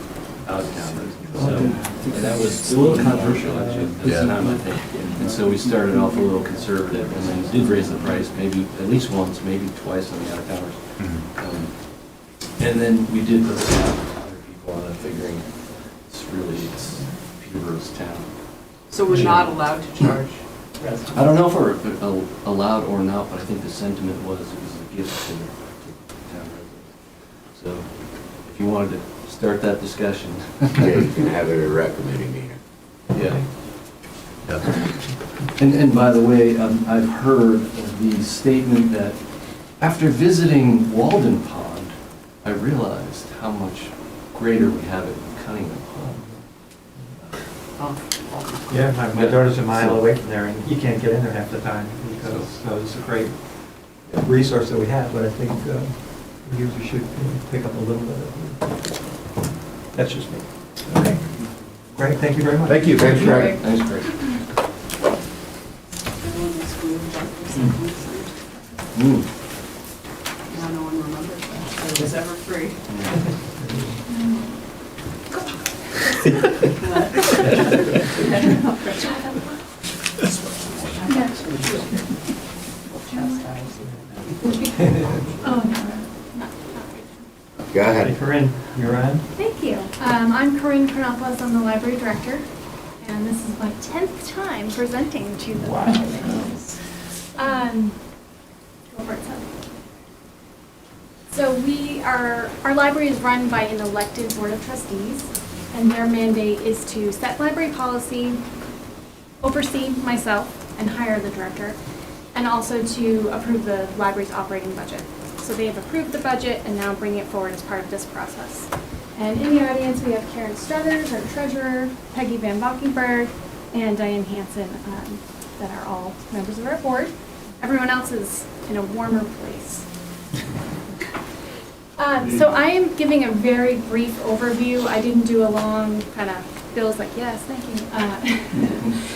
out-of-towners. So, and that was a little controversial actually at this time, I think. And so we started off a little conservative and then did raise the price maybe at least once, maybe twice on the out-of-towners. And then we did put other people on it, figuring it's Peterborough's town. So we're not allowed to charge residents? I don't know if we're allowed or not, but I think the sentiment was it was a gift to town residents. So if you wanted to start that discussion. Yeah, you can have it at a rec committee meeting. Yeah. And by the way, I've heard the statement that after visiting Walden Pond, I realized how much greater we have it in Cunningham Pond. Yeah, my daughter's a mile away from there, and you can't get in there half the time, because it's a great resource that we have, but I think users should pick up a little bit of it. That's just me. Okay. Great, thank you very much. Thank you. Thanks, Greg. Thanks, Greg. Now no one remembers that. It was ever free. Go ahead. Hey, Corinne, you're on. Thank you. I'm Corinne Chronopoulos. I'm the library director, and this is my 10th time presenting to the committees. Go over it, so our library is run by an elected board of trustees, and their mandate is to set library policy, oversee myself, and hire the director, and also to approve the library's operating budget. So they have approved the budget and now bring it forward as part of this process. And in the audience, we have Karen Struthers, our treasurer, Peggy Van Valkenburg, and Diane Hansen, that are all members of our board. Everyone else is in a warmer place. So I am giving a very brief overview. I didn't do a long kind of, Bill's like, yes, thank you.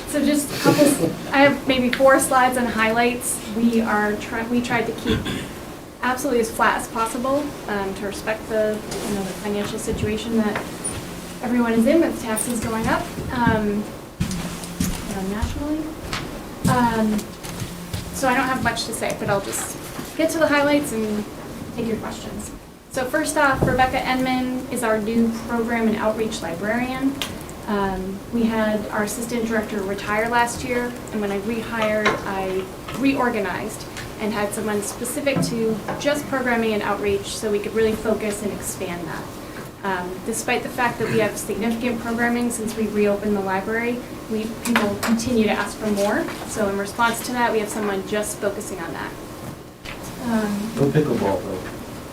So just a couple, I have maybe 4 slides on highlights. We tried to keep absolutely as flat as possible to respect the financial situation that everyone is in with taxes going up nationally. So I don't have much to say, but I'll just get to the highlights and take your questions. So first off, Rebecca Enman is our new program and outreach librarian. We had our assistant director retire last year, and when I rehired, I reorganized and had someone specific to just programming and outreach so we could really focus and expand that. Despite the fact that we have significant programming since we reopened the library, people continue to ask for more. So in response to that, we have someone just focusing on that. No pickleball, though.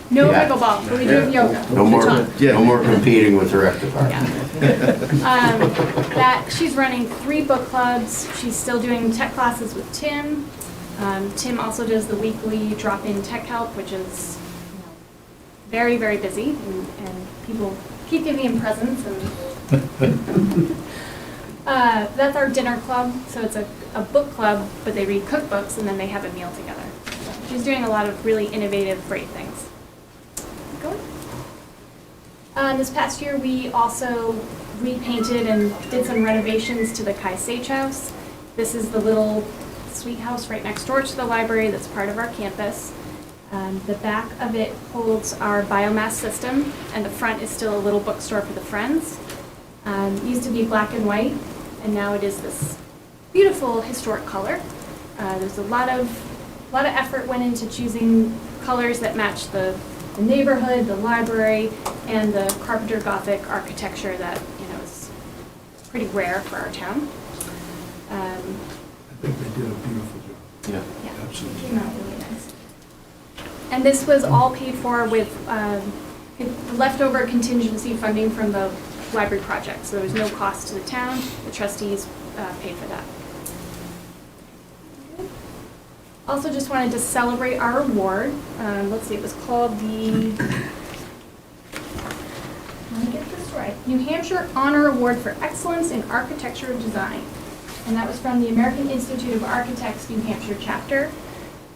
No Yeah. pickleball, but we do have yoga. No more, Ton. no more competing with the rec department. She's running 3 book clubs. She's still doing tech classes with Tim. Tim also does the weekly drop-in tech help, which is very, very busy, and people keep giving him presents. And that's our dinner club. So it's a book club, but they read cookbooks and then they have a meal together. So she's doing a lot of really innovative, great things. This past year, we also repainted and did some renovations to the Kai Sage House. This is the little sweet house right next door to the library that's part of our campus. The back of it holds our biomass system, and the front is still a little bookstore for the Friends. It used to be black and white, and now it is this beautiful historic color. There's a lot of effort went into choosing colors that match the neighborhood, the library, and the Carpenter Gothic architecture that is pretty rare for our town. I think they did a beautiful job. Yeah, Absolutely. came out really nice. And this was all paid for with leftover contingency funding from the library project. So there was no cost to the town. The trustees paid for that. Also just wanted to celebrate our award. Let's see, it was called the, let me get this right, New Hampshire Honor Award for Excellence in Architecture Design. And that was from the American Institute of Architects New Hampshire chapter.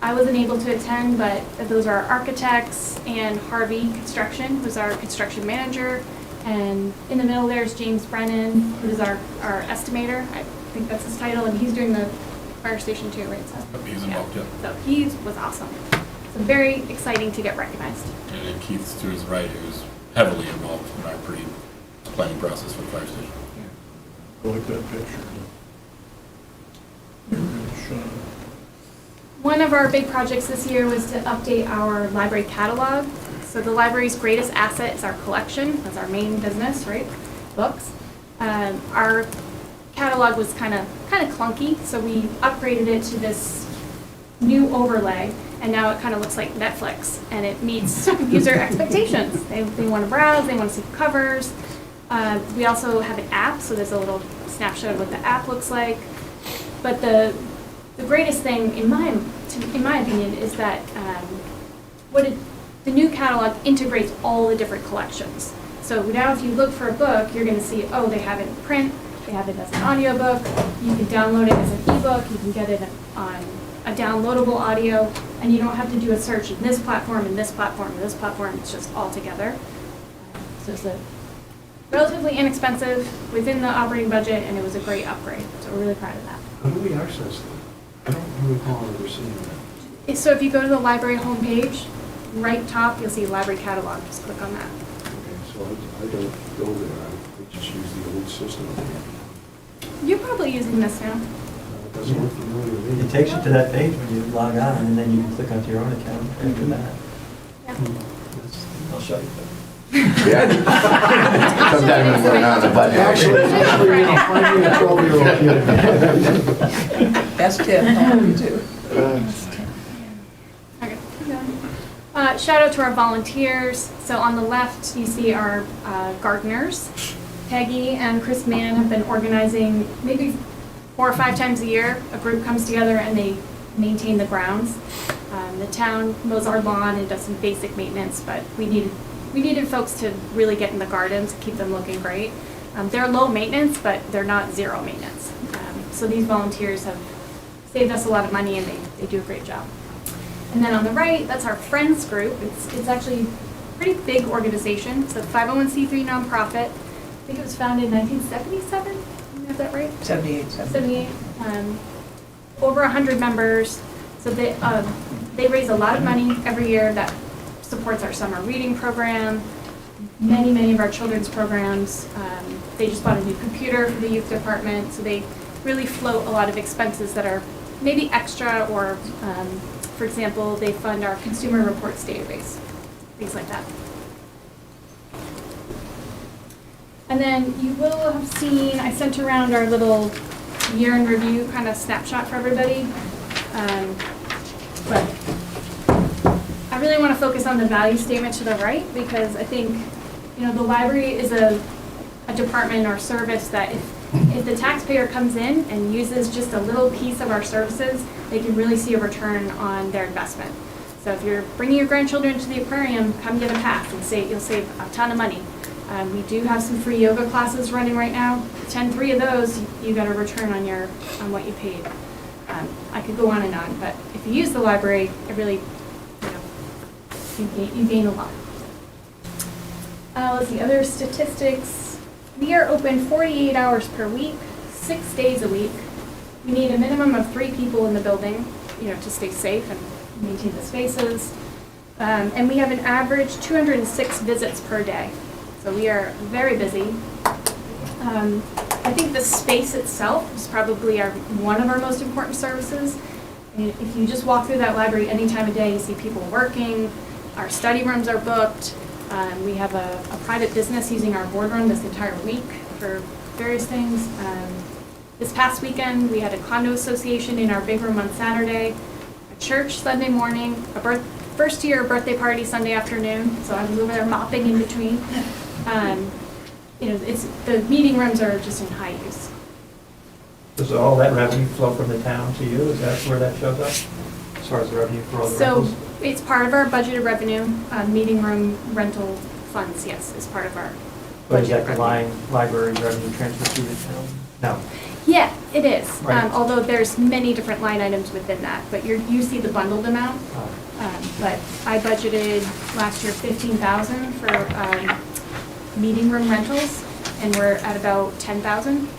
I wasn't able to attend, but those are our architects, and Harvey Construction, who's our construction manager. And in the middle there's James Brennan, who's our estimator. I think that's his title, and he's doing the fire station too, right? So, He's involved, yeah. So he was awesome. So very exciting to get recognized. And then Keith, to his right, who's heavily involved in our planning process for the fire station. I like that picture. Good shot. One of our big projects this year was to update our library catalog. So the library's greatest asset is our collection. That's our main business, right? Books. Our catalog was kind of clunky, so we upgraded it to this new overlay, and now it kind of looks like Netflix, and it meets user expectations. They want to browse, they want to see covers. We also have an app, so there's a little snapshot of what the app looks like. But the greatest thing, in my opinion, is that the new catalog integrates all the different collections. So now if you look for a book, you're going to see, oh, they have it in print, they have it as an audiobook, you can download it as an ebook, you can get it on a downloadable audio, and you don't have to do a search in this platform, and this platform, and this platform, it's just all together. So it's relatively inexpensive within the operating budget, and it was a great upgrade, so we're really proud of that. How do we access that? I don't recall ever seeing that. So if you go to the library homepage, right top, you'll see library catalog, just click on that. Okay, so I don't go there, I just use the old system. You're probably using this now. It doesn't look familiar to me. It takes you to that page when you log on, and then you can click onto your own account after that. I'll show you. Yeah. Sometimes when we're not on the budget. Actually, find me a 12-year-old kid. Best tip, you too. Okay, keep going. Shout out to our volunteers. So on the left, you see our gardeners. Peggy and Chris Mann have been organizing maybe 4 or 5 times a year. A group comes together and they maintain the grounds. The town mows our lawn and does some basic maintenance, but we needed folks to really get in the gardens, keep them looking great. They're low maintenance, but they're not zero maintenance. So these volunteers have saved us a lot of money, and they do a great job. And then on the right, that's our Friends group. It's actually a pretty big organization. It's a 501c3 nonprofit. I think it was founded in 1977. You have that right? 78. 78. Over 100 members. So they raise a lot of money every year that supports our summer reading program, many of our children's programs. They just bought a new computer for the youth department, so they really float a lot of expenses that are maybe extra, or for example, they fund our consumer reports database, things like that. And then you will have seen, I sent around our little year in review kind of snapshot for everybody. But I really want to focus on the value statement to the right, because I think, the library is a department or service that if the taxpayer comes in and uses just a little piece of our services, they can really see a return on their investment. So if you're bringing your grandchildren to the aquarium, come get a pass and you'll save a ton of money. We do have some free yoga classes running right now. 3 of those, you got a return on what you paid. I could go on and on, but if you use the library, it really, you gain a lot. Let's see, other statistics. We are open 48 hours per week, 6 days a week. We need a minimum of 3 people in the building, to stay safe and maintain the spaces. And we have an average 206 visits per day. So we are very busy. I think the space itself is probably one of our most important services. And if you just walk through that library any time of day, you see people working. Our study rooms are booked. We have a private business using our boardroom this entire week for various things. This past weekend, we had a condo association in our big room on Saturday, a church Sunday morning, first-year birthday party Sunday afternoon, so I was over there mopping in between. The meeting rooms are just in high use. Does all that revenue flow from the town to you? Is that where that shows up, as far as the revenue for all the rentals? So it's part of our budgeted revenue. Meeting room rental funds, yes, is part of our But is budgeted that the library revenue transfer to the town? No. Yeah, it is. Right. Although there's many different line items within that, but you see the bundled amount. But I budgeted last year $15,000 for meeting room rentals, and we're at about $10,000, and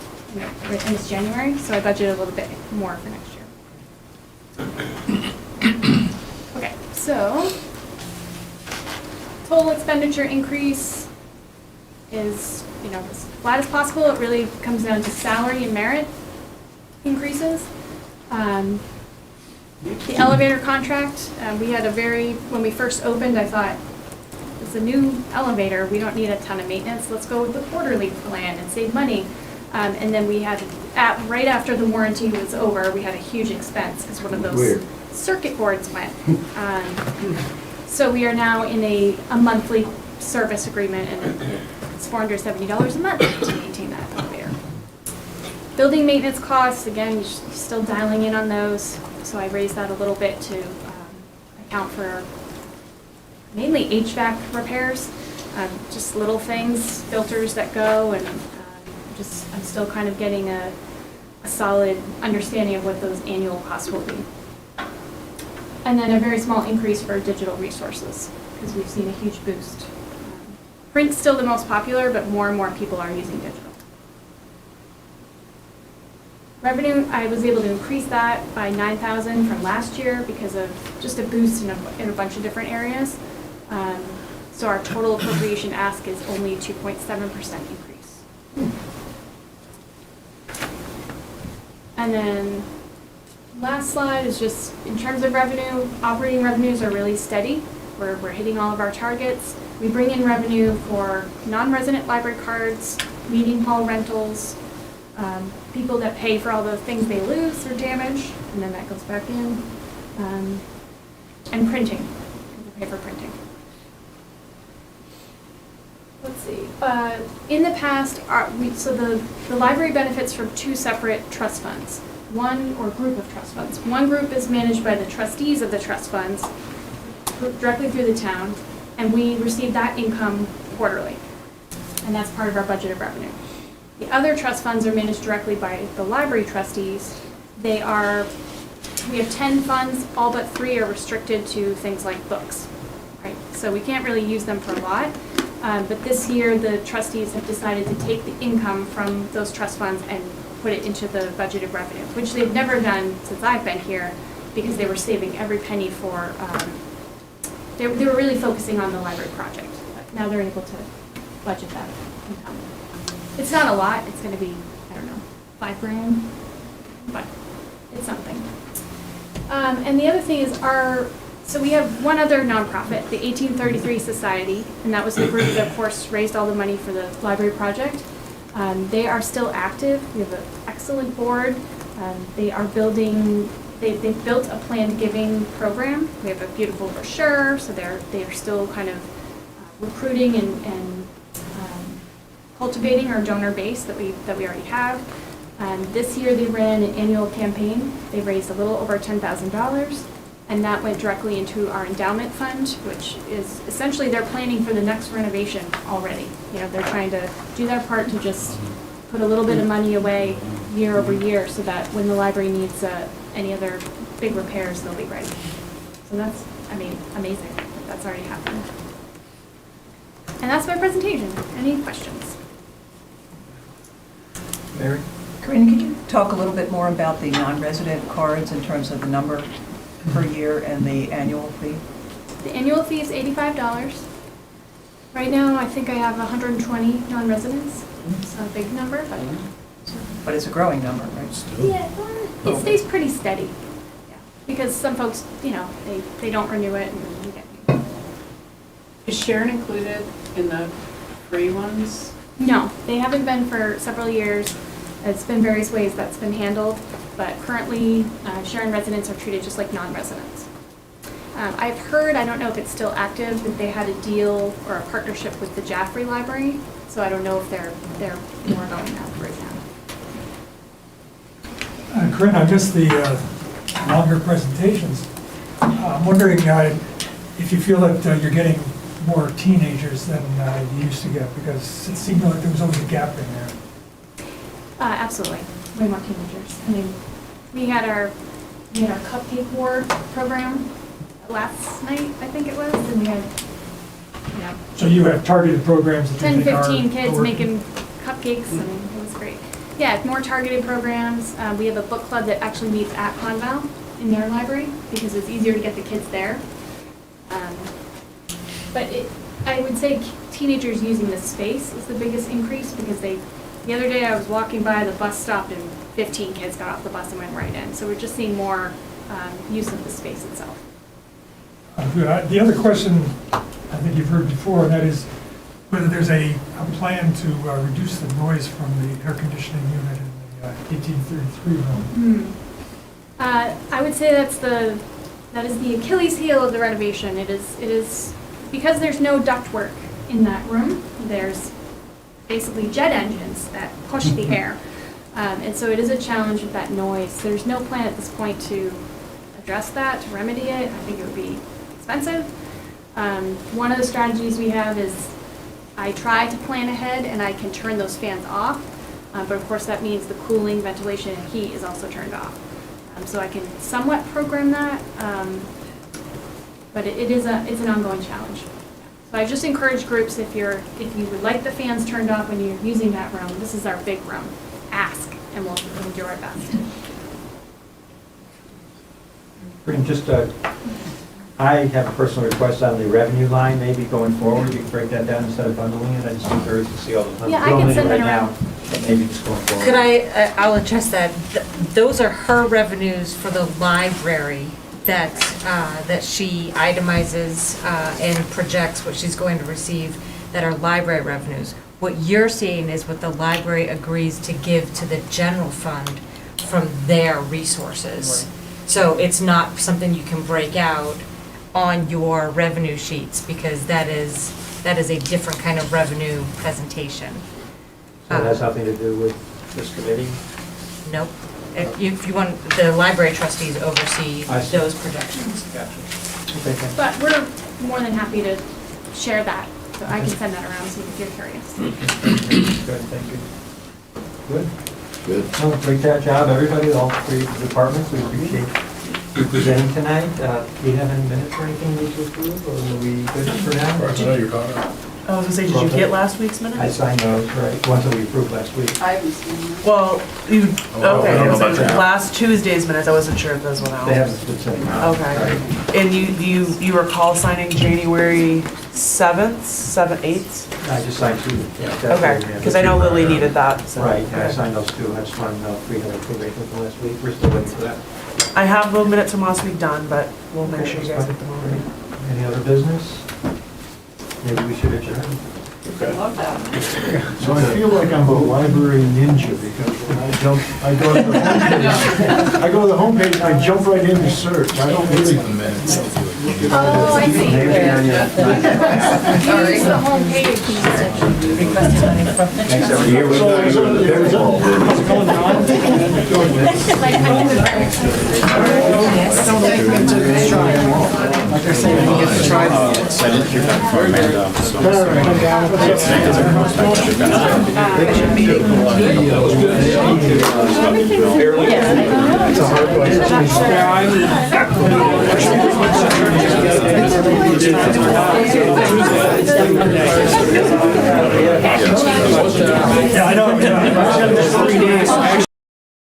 it's January, so I budgeted a little bit more for next year. Okay, So, total expenditure increase is, as flat as possible. It really comes down to salary and merit increases. The elevator contract, we had when we first opened, I thought, it's a new elevator, we don't need a ton of maintenance, let's go with the quarterly plan and save money. And then we had, right after the warranty was over, we had a huge expense because one of those Weird. circuit boards went. So we are now in a monthly service agreement, and it's $470 a month to maintain that elevator. Building maintenance costs, again, you're still dialing in on those, so I raised that a little bit to account for mainly HVAC repairs, just little things, filters that go, and I'm still kind of getting a solid understanding of what those annual costs will be. And then a very small increase for digital resources, because we've seen a huge boost. Print's still the most popular, but more and more people are using digital. Revenue, I was able to increase that by $9,000 from last year because of just a boost in a bunch of different areas. So our total appropriation ask is only 2.7% increase. And then last slide is just in terms of revenue, operating revenues are really steady. We're hitting all of our targets. We bring in revenue for non-resident library cards, meeting hall rentals, people that pay for all the things they lose or damage, and then that goes back in, and printing, people pay for printing. Let's see, in the past, the library benefits from two separate trust funds, group of trust funds. One group is managed by the trustees of the trust funds, directly through the town, and we receive that income quarterly, and that's part of our budgeted revenue. The other trust funds are managed directly by the library trustees. We have 10 funds, all but 3 are restricted to things like books, right? So we can't really use them for a lot, but this year the trustees have decided to take the income from those trust funds and put it into the budgeted revenue, which they've never done since I've been here, because they were saving every penny for, they were really focusing on the library project. But now they're able to budget that income. It's not a lot, it's gonna be, I don't know, $5,000, but it's something. And the other thing is so we have one other nonprofit, the 1833 Society, and that was the group that, of course, raised all the money for the library project. They are still active, we have an excellent board. They've built a planned giving program. We have a beautiful brochure, so they're still kind of recruiting and cultivating our donor base that we already have. This year they ran an annual campaign. They raised a little over $10,000, and that went directly into our endowment fund, which is essentially they're planning for the next renovation already. They're trying to do their part to just put a little bit of money away year over year so that when the library needs any other big repairs, they'll be ready. So that's, amazing. That's already happened. And that's my presentation. Any questions? Mary? Corinne, could you talk a little bit more about the non-resident cards in terms of the number per year and the annual fee? The annual fee is $85. Right now, I think I have 120 non-residents. It's not a big number, but it's a growing number, right? Yeah, it stays pretty steady. Yeah, because some folks, they don't renew it, and you get. Is Sharon included in the free ones? No, they haven't been for several years. It's been various ways that's been handled, but currently Sharon residents are treated just like non-residents. I've heard, I don't know if it's still active, that they had a deal or a partnership with the Jaffrey Library, so I don't know if they're more going that right now. Corinne, I missed the longer presentations. I'm wondering if you feel that you're getting more teenagers than you used to get, because it seemed like there was always a gap in there. Absolutely, way more teenagers. We had our cupcake war program last night, I think it was, and we had, So you have targeted programs that 10, you think 15 are kids working? making cupcakes, and it was great. Yeah, more targeted programs. We have a book club that actually meets at Conval in their library, because it's easier to get the kids there. But I would say teenagers using the space is the biggest increase because the other day I was walking by, the bus stopped and 15 kids got off the bus and went right in. So we're just seeing more use of the space itself. The other question I think you've heard before, and that is whether there's a plan to reduce the noise from the air conditioning unit in the 1833 room. I would say that is the Achilles heel of the renovation. It is because there's no ductwork in that room. There's basically jet engines that push the air, and so it is a challenge with that noise. There's no plan at this point to address that, to remedy it. I think it would be expensive. One of the strategies we have is I try to plan ahead and I can turn those fans off, but of course that means the cooling, ventilation, and heat is also turned off. So I can somewhat program that, but it's an ongoing challenge. So I just encourage groups, if you would like the fans turned off when you're using that room, this is our big room, ask and we'll do our best. Bryn, just, I have a personal request on the revenue line, maybe going forward, you can break that down instead of bundling it. I just am curious to see all the numbers. Yeah, I can send that around. Maybe just going forward. Could I'll address that. Those are her revenues for the library that she itemizes and projects what she's going to receive that are library revenues. What you're seeing is what the library agrees to give to the general fund from their resources. So it's not something you can break out on your revenue sheets because that is a different kind of revenue presentation. So it has nothing to do with this committee? Nope. If you want, the library trustees oversee those projections. Gotcha. Okay, thanks. But we're more than happy to share that, so I can send that around so if you're curious. Good, thank you. Good? Good. Well, great job, everybody, all three departments, we appreciate you presenting tonight. Do you have any minutes or anything we need to approve, or are we good for now? I was gonna say, did you get last week's minutes? I signed those, right, ones that we approved last week. I haven't seen them. Well, you, Oh, I okay, don't it know was about like that. last Tuesday's minutes, I wasn't sure if those went out. They haven't been sent out. Okay. Right. And you recall signing January 7th, 8th? I just signed two. Yeah, Okay, definitely. because I know Lily needed that, so. Right, yeah, I okay. signed those two, I just wanted to know if we had approved anything from last week, we're still waiting for that. I have the minutes from last week done, but we'll make Okay, sure you that's guys get them over. fine. Any other business? Maybe we should adjourn. Love that. So I feel like I'm a library ninja because when I go to the homepage, I go to the homepage and I jump right in and search. I don't really. Oh, I see. Maybe on your- Use the homepage. Thanks, everybody. So there's what's going on. Like, I think Like I say, I get to try. I didn't hear that from Amanda, so. It's a hard place.